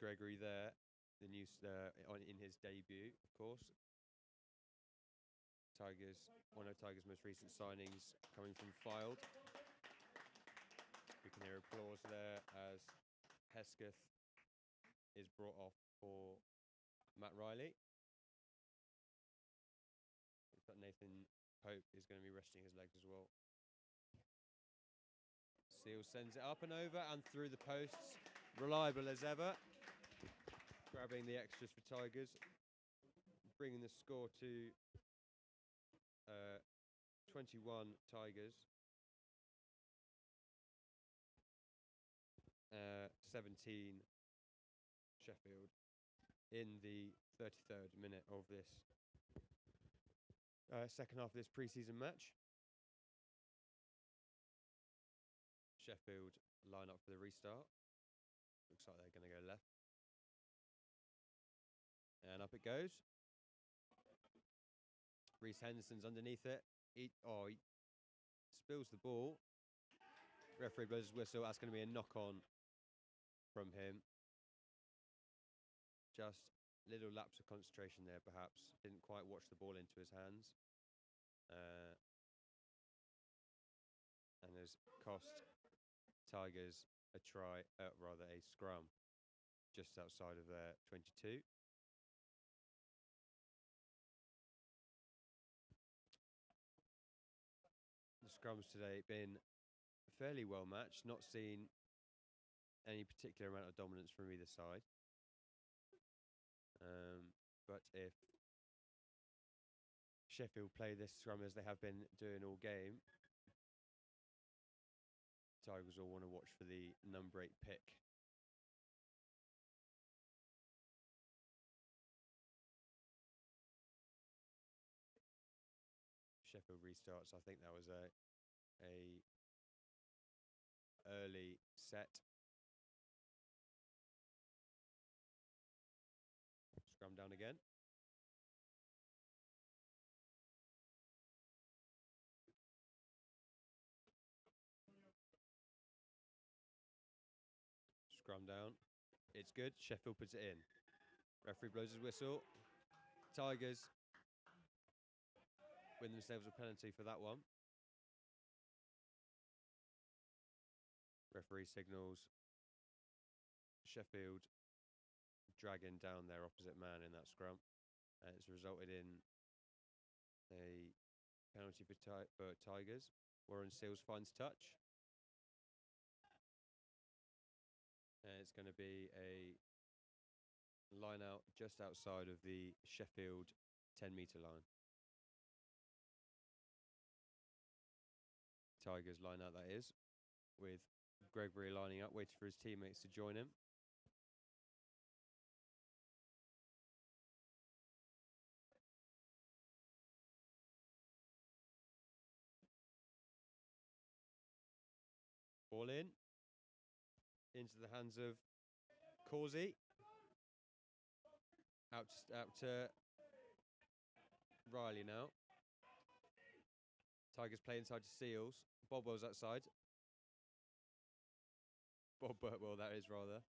Gregory there, the new in his debut, of course. Tigers, one of Tigers' most recent signings, coming from Fylde. We can hear applause there as Hesketh is brought off for Matt Riley. But Nathan Pope is going to be resting his legs as well. Seal sends it up and over and through the posts. Reliable as ever. Grabbing the extras for Tigers. Bringing the score to 21 Tigers. 17 Sheffield in the 33rd minute of this second half of this pre-season match. Sheffield line up for the restart. Looks like they're going to go left. And up it goes. Reece Henderson's underneath it. He spills the ball. Referee blows his whistle. That's going to be a knock-on from him. Just a little lapse of concentration there, perhaps. Didn't quite watch the ball into his hands. And has cost Tigers a scrum just outside of their 22. The scrums today been fairly well matched, not seen any particular amount of dominance from either side. But if Sheffield play this scrum as they have been doing all game, Tigers will want to watch for the number 8 pick. Sheffield restarts. I think that was a early set. Scrum down again. Scrum down. It's good. Sheffield puts it in. Referee blows his whistle. Tigers win themselves a penalty for that one. Referee signals Sheffield dragging down their opposite man in that scrum. And it's resulted in a penalty for Tigers. Warren Seals finds touch. And it's going to be a line out just outside of the Sheffield 10-metre line. Tigers line out, that is, with Gregory lining up, waiting for his teammates to join him. Ball in. Into the hands of Causey. Out to Riley now. Tigers play inside to Seals. Bobwell's outside. Bob Burtwell, that is, rather.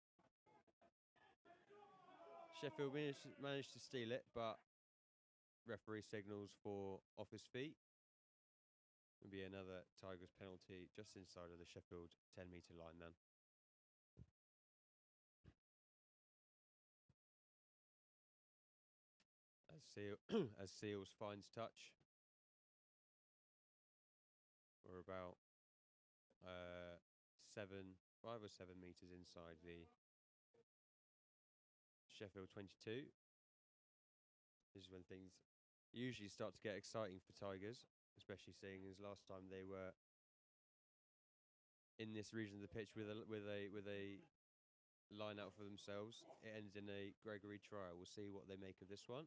Sheffield managed to steal it, but referee signals for off his feet. Will be another Tigers penalty just inside of the Sheffield 10-metre line then. As Seals finds touch. We're about 5 or 7 metres inside the Sheffield 22. This is when things usually start to get exciting for Tigers. especially seeing as last time they were in this region of the pitch with a line out for themselves. It ended in a Gregory try. We'll see what they make of this one.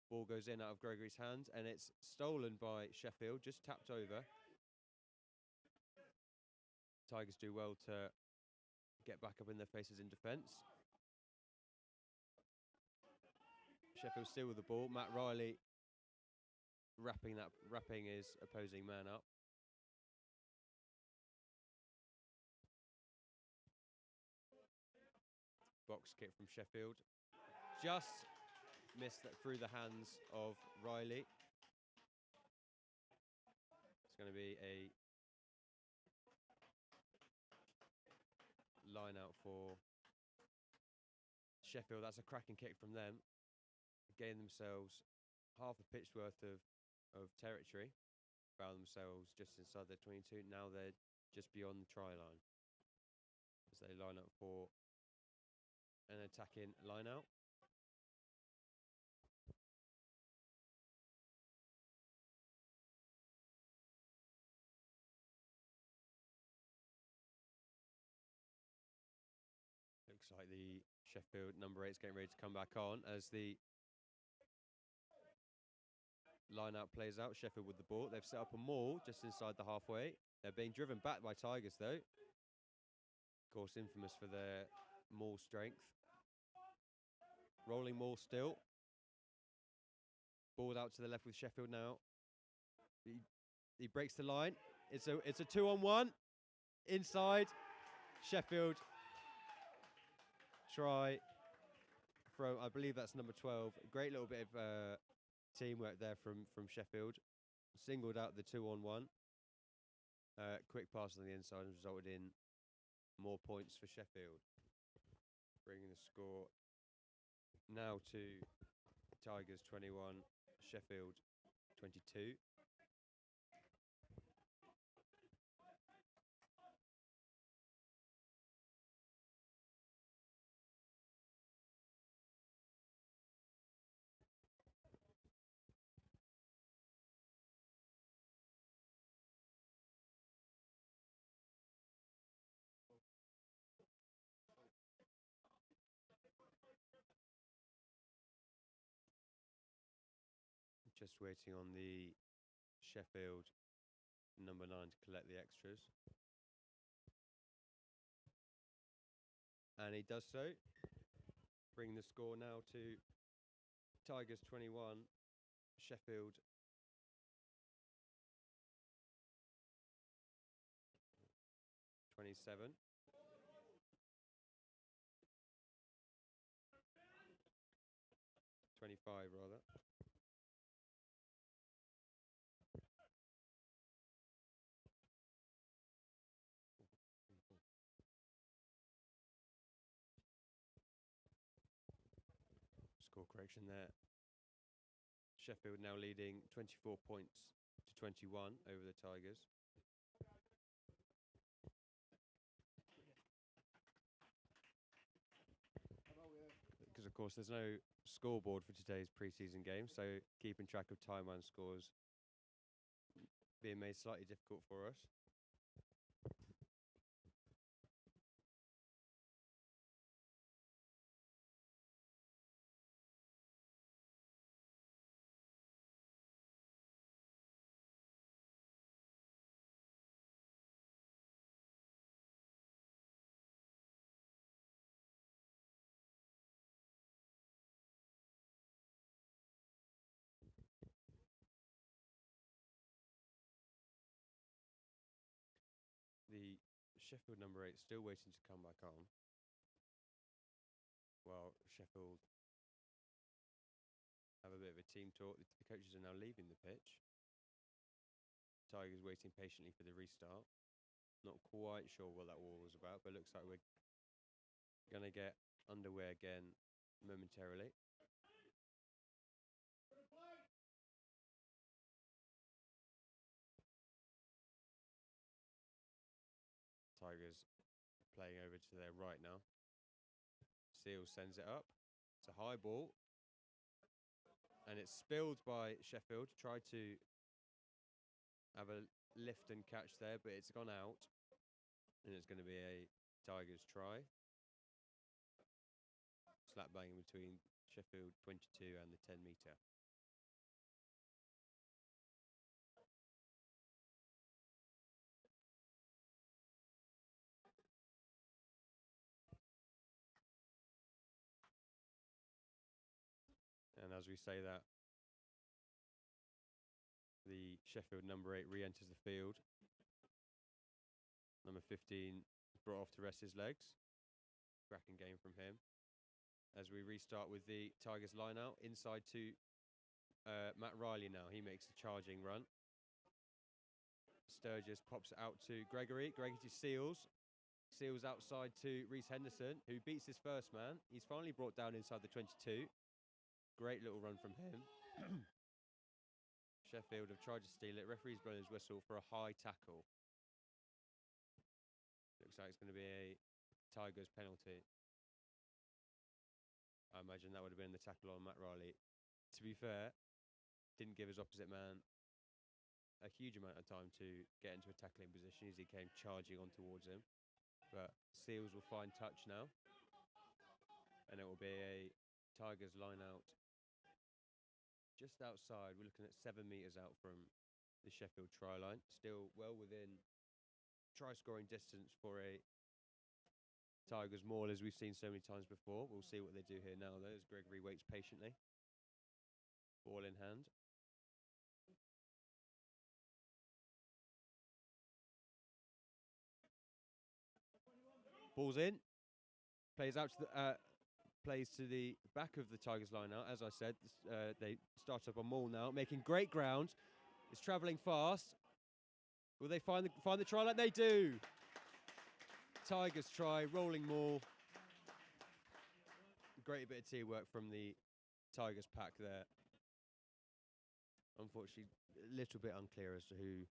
Ball goes in out of Gregory's hands, and it's stolen by Sheffield, just tapped over. Tigers do well to get back up in their faces in defence. Sheffield still with the ball. Matt Riley wrapping his opposing man up. Box kick from Sheffield. Just missed that through the hands of Riley. It's going to be a line out for Sheffield. That's a cracking kick from them. Gain themselves half a pitch worth of territory. Found themselves just inside their 22. Now they're just beyond the try line as they line up for an attacking line out. Looks like the Sheffield number 8 is getting ready to come back on as the line out plays out. Sheffield with the ball. They've set up a maul just inside the halfway. They're being driven back by Tigers though. Of course, infamous for their maul strength. Rolling maul still. Ball out to the left with Sheffield now. He breaks the line. It's a 2-on-1 inside. Sheffield try from, I believe that's number 12. Great little bit of teamwork there from Sheffield. Singled out the 2-on-1. Quick pass on the inside has resulted in more points for Sheffield. Bringing the score now to Tigers 21, Sheffield 22. Just waiting on the Sheffield number 9 to collect the extras. And he does so. Bringing the score now to Tigers 21, Sheffield 27. Rather. Score correction there. Sheffield now leading 24 points to 21 over the Tigers. Because of course there's no scoreboard for today's pre-season game, so keeping track of time and scores being made slightly difficult for us. The Sheffield number 8 still waiting to come back on. Well, Sheffield have a bit of a team talk. The coaches are now leaving the pitch. Tigers waiting patiently for the restart. Not quite sure what that war was about, but looks like we're going to get underway again momentarily. Tigers playing over to their right now. Seal sends it up. It's a high ball. And it's spilled by Sheffield. Tried to have a lift and catch there, but it's gone out. And it's going to be a Tigers try. Slap bang in between Sheffield 22 and the 10-metre. And as we say that, the Sheffield number 8 re-enters the field. Number 15 is brought off to rest his legs. Cracking game from him. As we restart with the Tigers line out, inside to Matt Riley now. He makes a charging run. Sturgis pops it out to Gregory. Gregory to Seals. Seals outside to Reese Henderson, who beats his first man. He's finally brought down inside the 22. Great little run from him. Sheffield have tried to steal it. Referee's blown his whistle for a high tackle. Looks like it's going to be a Tigers penalty. I imagine that would have been the tackle on Matt Riley. To be fair, didn't give his opposite man a huge amount of time to get into a tackling position as he came charging on towards him. But Seals will find touch now. And it will be a Tigers line out just outside. We're looking at 7 metres out from the Sheffield try line. Still well within try-scoring distance for a Tigers maul, as we've seen so many times before. We'll see what they do here now, though, as Gregory waits patiently. Ball in hand. Ball's in. Plays out to the plays to the back of the Tigers line out. As I said, they start up on maul now, making great ground. It's travelling fast. Will they find the try line? They do. Tigers try, rolling maul. Great bit of teamwork from the Tigers pack there. Unfortunately, a little bit unclear as to who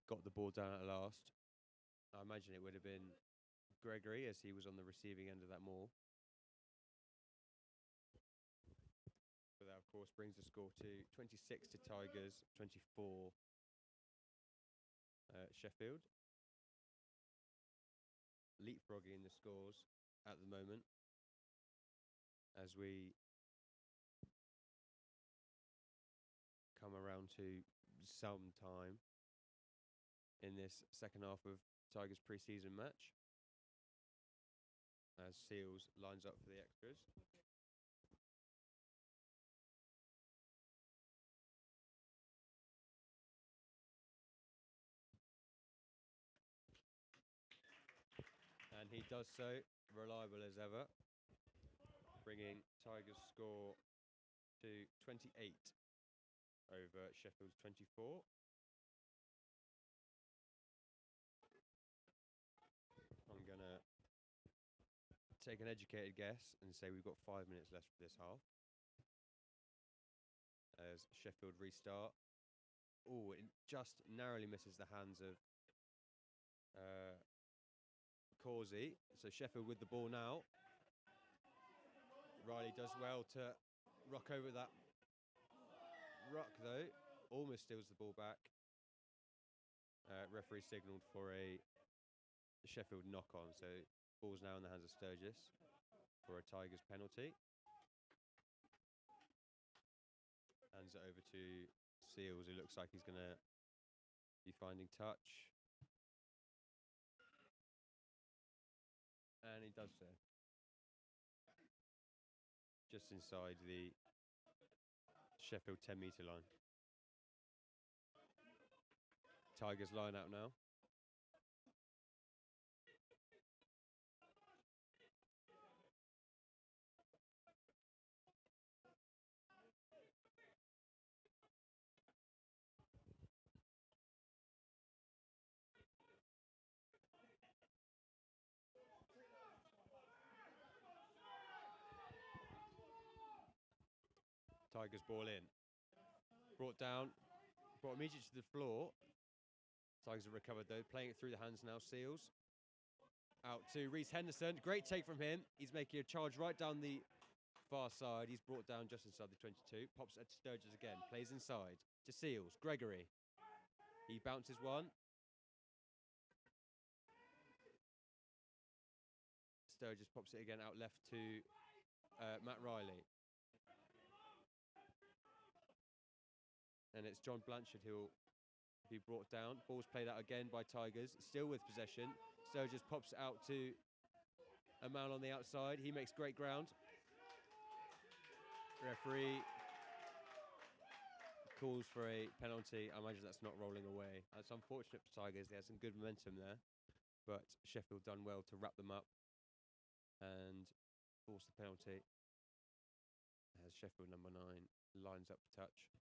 got the ball down at last. I imagine it would have been Gregory, as he was on the receiving end of that maul. But that, of course, brings the score to 26 to Tigers, 24 Sheffield. Leapfrogging the scores at the moment as we come around to some time in this second half of Tigers pre-season match as Seals lines up for the extras. And he does so, reliable as ever, bringing Tigers' score to 28 over Sheffield's 24. I'm going to take an educated guess and say we've got 5 minutes left for this half. As Sheffield restart. Oh, it just narrowly misses the hands of Causey. So Sheffield with the ball now. Riley does well to rock over that ruck, though. Almost steals the ball back. Referee signalled for a Sheffield knock-on. So ball's now in the hands of Sturgis for a Tigers penalty. Hands it over to Seals, who looks like he's going to be finding touch. And he does so. Just inside the Sheffield 10-metre line. Tigers line out now. Tigers ball in. Brought down. Brought immediately to the floor. Tigers have recovered though. Playing it through the hands now. Seals. Out to Reese Henderson. Great take from him. He's making a charge right down the far side. He's brought down just inside the 22. Pops it to Sturgis again. Plays inside to Seals. Gregory. He bounces one. Sturgis pops it again out left to Matt Riley. And it's John Blanchard who'll be brought down. Ball's played out again by Tigers, still with possession. Sturgis pops it out to a man on the outside. He makes great ground. Referee calls for a penalty. I imagine that's not rolling away. That's unfortunate for Tigers. They had some good momentum there, but Sheffield done well to wrap them up and force the penalty as Sheffield number 9 lines up for touch.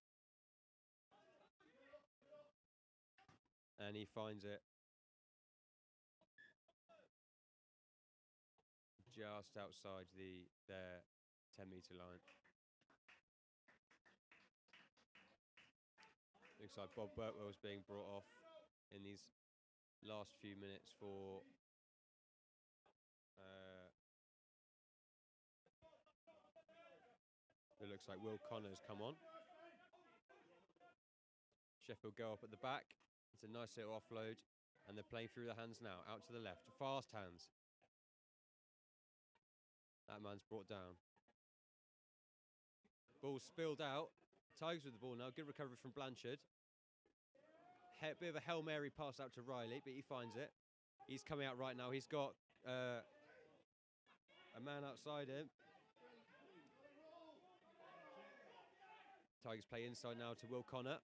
And he finds it just outside their 10-metre line. Looks like Bob Burtwell's being brought off in these last few minutes for it looks like Will Connor's come on. Sheffield go up at the back. It's a nice little offload, and they're playing through the hands now, out to the left. Fast hands. That man's brought down. Ball spilled out. Tigers with the ball now. Good recovery from Blanchard. Bit of a Hail Mary pass out to Riley, but he finds it. He's coming out right now. He's got a man outside him. Tigers play inside now to Will Connor.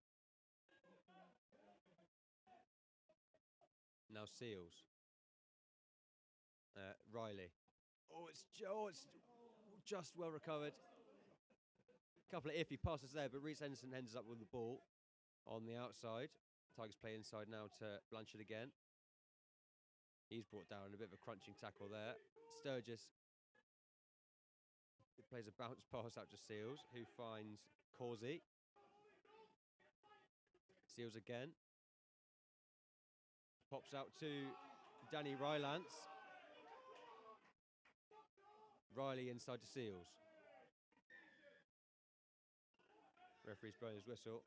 Now Seals. Riley. It's just well recovered. Couple of iffy passes there, but Reece Henderson ends up with the ball on the outside. Tigers play inside now to Blanchard again. He's brought down a bit of a crunching tackle there. Sturgis plays a bounce pass out to Seals, who finds Causey. Seals again. Pops out to Danny Rylance. Riley inside to Seals. Referee's blowing his whistle.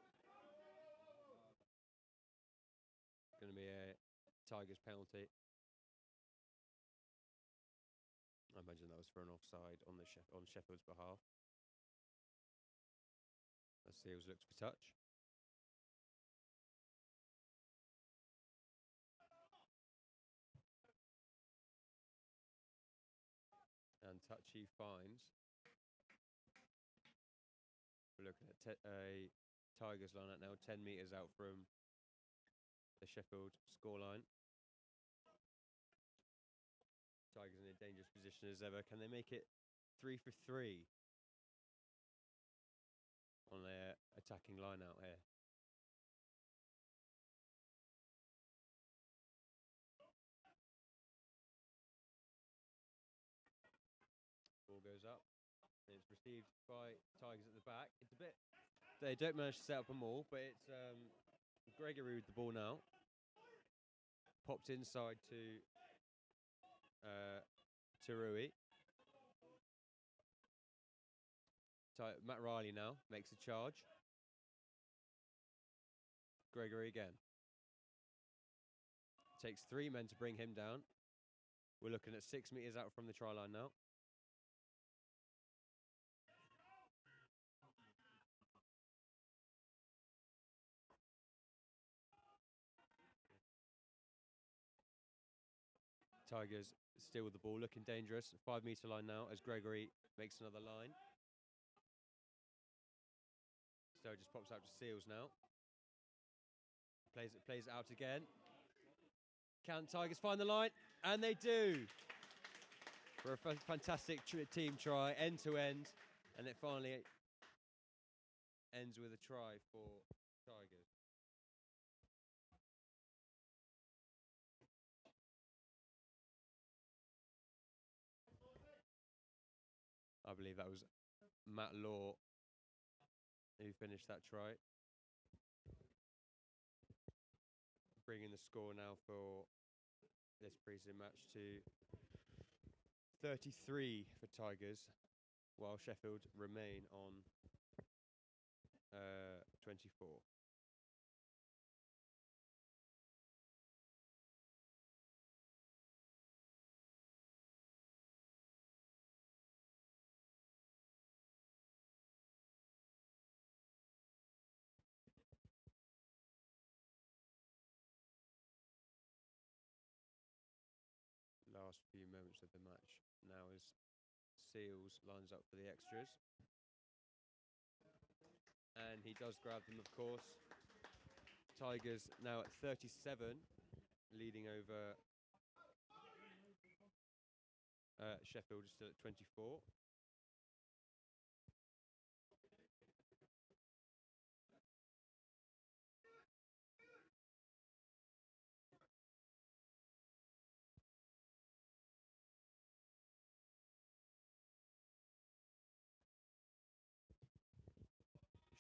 Going to be a Tigers penalty. I imagine that was for an offside on Sheffield's behalf. As Seals looks for touch. And touch he finds. We're looking at a Tigers line out now, 10 metres out from the Sheffield scoreline. Tigers in a dangerous position as ever. Can they make it 3 for 3 on their attacking line out here? Ball goes up. And it's received by Tigers at the back. It's a bit. They don't manage to set up a maul, but it's Gregory with the ball now. Popped inside to Rui. Matt Riley now makes a charge. Gregory again. Takes 3 men to bring him down. We're looking at 6 metres out from the try line now. Tigers still with the ball, looking dangerous. 5 metre line now as Gregory makes another line. Sturgis pops out to Seals now. Plays it out again. Can Tigers find the line? And they do. For a fantastic team try, end to end. And it finally ends with a try for Tigers. I believe that was Matt Law who finished that try. Bringing the score now for this preseason match to 33 for Tigers, while Sheffield remain on 24. last few moments of the match now as Seals lines up for the extras. And he does grab them, of course. Tigers now at 37, leading over Sheffield is still at 24.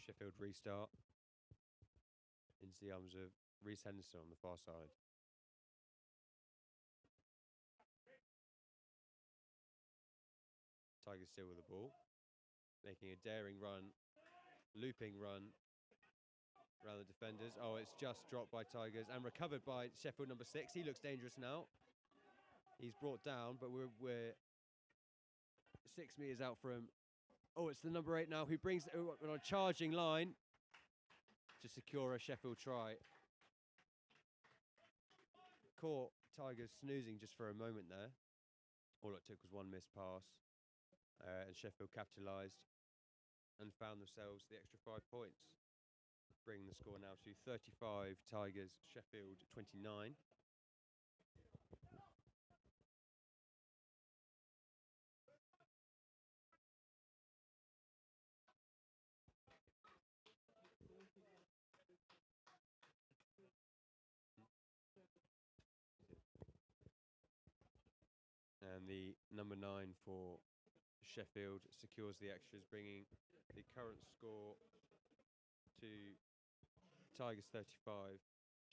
Sheffield restart into the arms of Reece Henderson on the far side. Tigers still with the ball, making a daring run, looping run around the defenders. Oh, it's just dropped by Tigers and recovered by Sheffield number 6. He looks dangerous now. He's brought down, but we're 6 meters out from. Oh, it's the number 8 now who brings it on a charging line to secure a Sheffield try. Caught Tigers snoozing just for a moment there. All it took was one missed pass. And Sheffield capitalised and found themselves the extra 5 points, bringing the score now to 35 Tigers, Sheffield 29. And the number 9 for Sheffield secures the extras, bringing the current score to Tigers 35,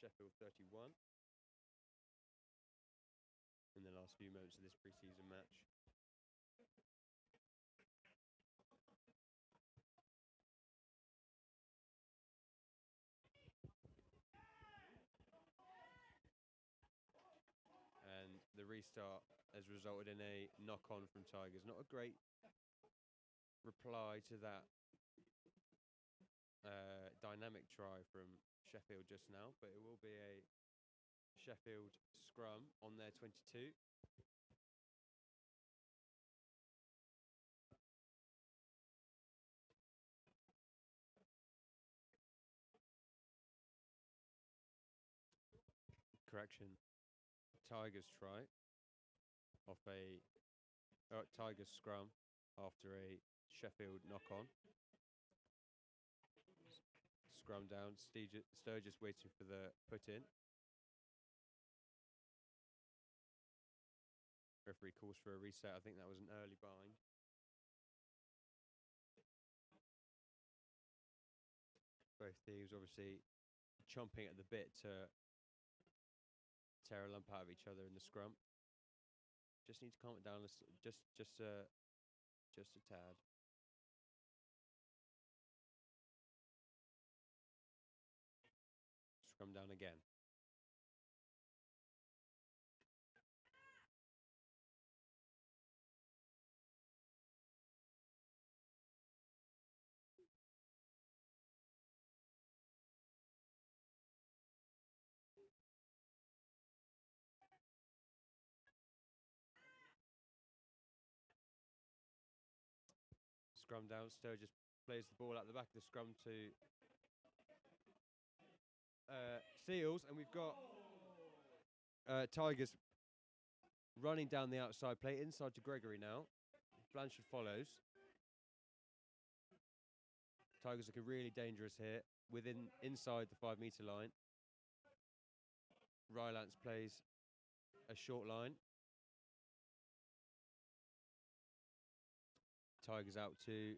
Sheffield 31 in the last few moments of this pre-season match. And the restart has resulted in a knock-on from Tigers. Not a great reply to that dynamic try from Sheffield just now, but it will be a Sheffield scrum on their 22. Correction, Tigers try off a Tigers scrum after a Sheffield knock-on. Scrum down, Sturgis waiting for the put-in. Referee calls for a reset. I think that was an early bind. Both teams obviously chomping at the bit to tear a lump out of each other in the scrum. Just need to calm it down just a tad. Scrum down again. Scrum down, Sturgis plays the ball out the back of the scrum to Seals, and we've got Tigers running down the outside, play inside to Gregory now. Blanchard follows. Tigers looking really dangerous here, inside the 5 metre line. Rylance plays a short line. Tigers out to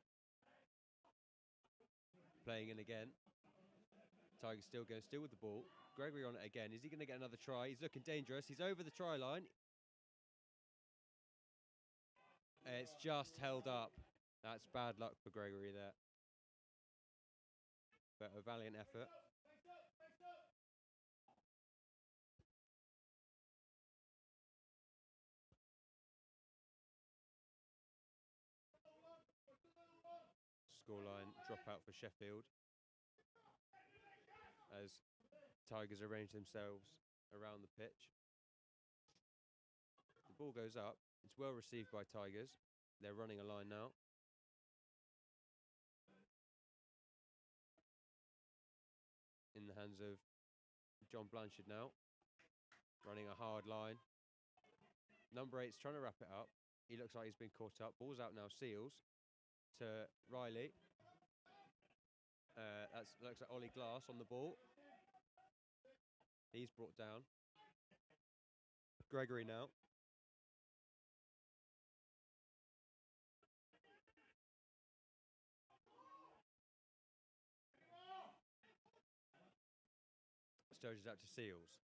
playing in again. Tigers still going, still with the ball. Gregory on it again. Is he going to get another try? He's looking dangerous. He's over the try line. It's just held up. That's bad luck for Gregory there. But a valiant effort. Scoreline dropout for Sheffield as Tigers arrange themselves around the pitch. The ball goes up. It's well received by Tigers. They're running a line now. In the hands of John Blanchard now. Running a hard line. Number 8's trying to wrap it up. He looks like he's been caught up. Ball's out now. Seals to Riley. That looks like Ollie Glass on the ball. He's brought down. Gregory now. Sturges out to Seals.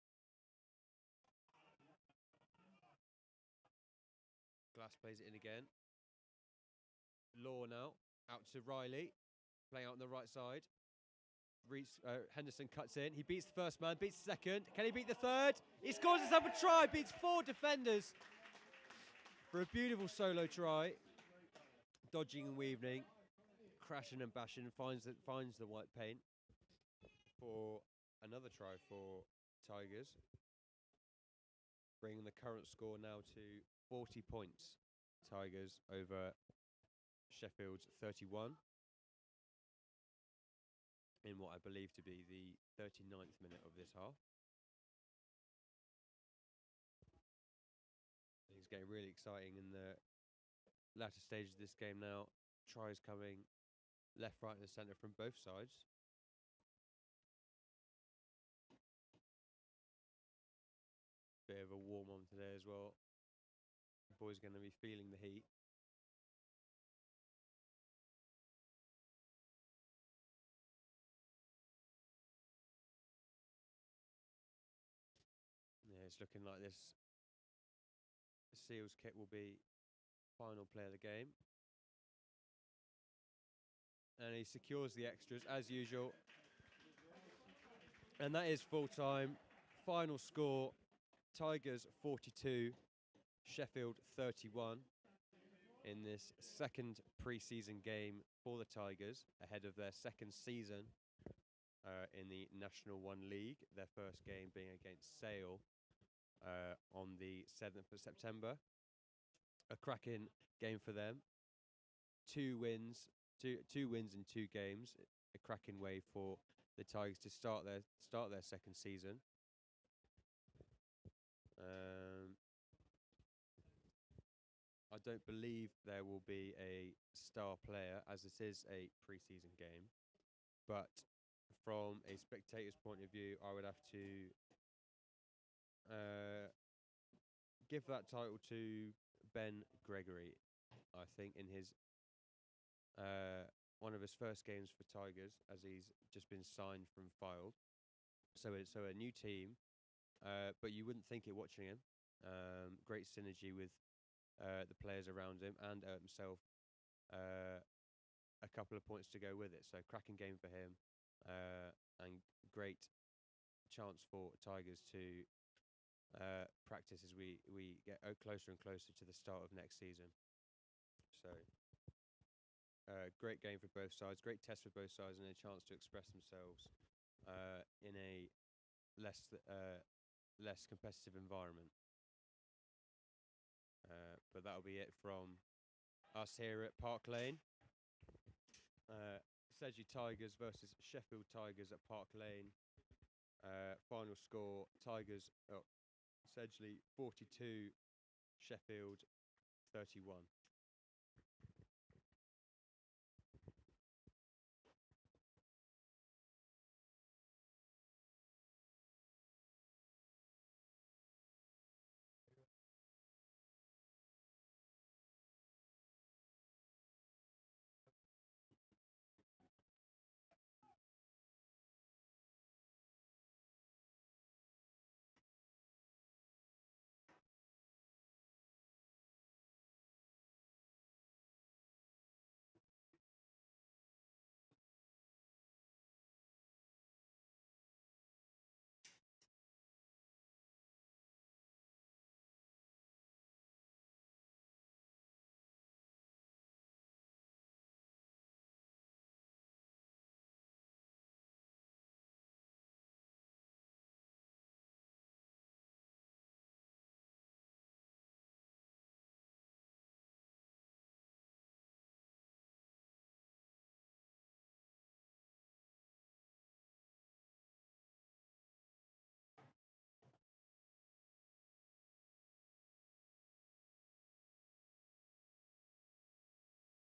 Glass plays it in again. Law now. Out to Riley. Playing out on the right side. Henderson cuts in. He beats the first man, beats the second. Can he beat the third? He scores himself a try, beats 4 defenders for a beautiful solo try. Dodging and weaving, crashing and bashing, finds the white paint for another try for Tigers. Bringing the current score now to 40 points. Tigers over Sheffield's 31. In what I believe to be the 39th minute of this half. It's getting really exciting in the latter stages of this game now. Tries coming left, right and centre from both sides. Bit of a warm on today as well. The boys going to be feeling the heat. It's looking like this Seals kit will be final play of the game. And he secures the extras as usual. And that is full time. Final score, Tigers 42, Sheffield 31 in this second pre-season game for the Tigers ahead of their second season in the National 1 League. Their first game being against Sale on the 7th of September. A cracking game for them. Two wins in 2 games. A cracking way for the Tigers to start their second season. I don't believe there will be a star player, as this is a pre-season game. But from a spectator's point of view, I would have to give that title to Ben Gregory, I think, in his one of his first games for Tigers, as he's just been signed from Fylde. So a new team, but you wouldn't think it watching him. Great synergy with the players around him and himself. A couple of points to go with it. So cracking game for him, and great chance for Tigers to practice as we get closer and closer to the start of next season. So great game for both sides, great test for both sides, and a chance to express themselves in a less competitive environment. But that'll be it from us here at Park Lane. Sedgley Tigers versus Sheffield Tigers at Park Lane. Final score, Tigers, Sedgley 42, Sheffield 31.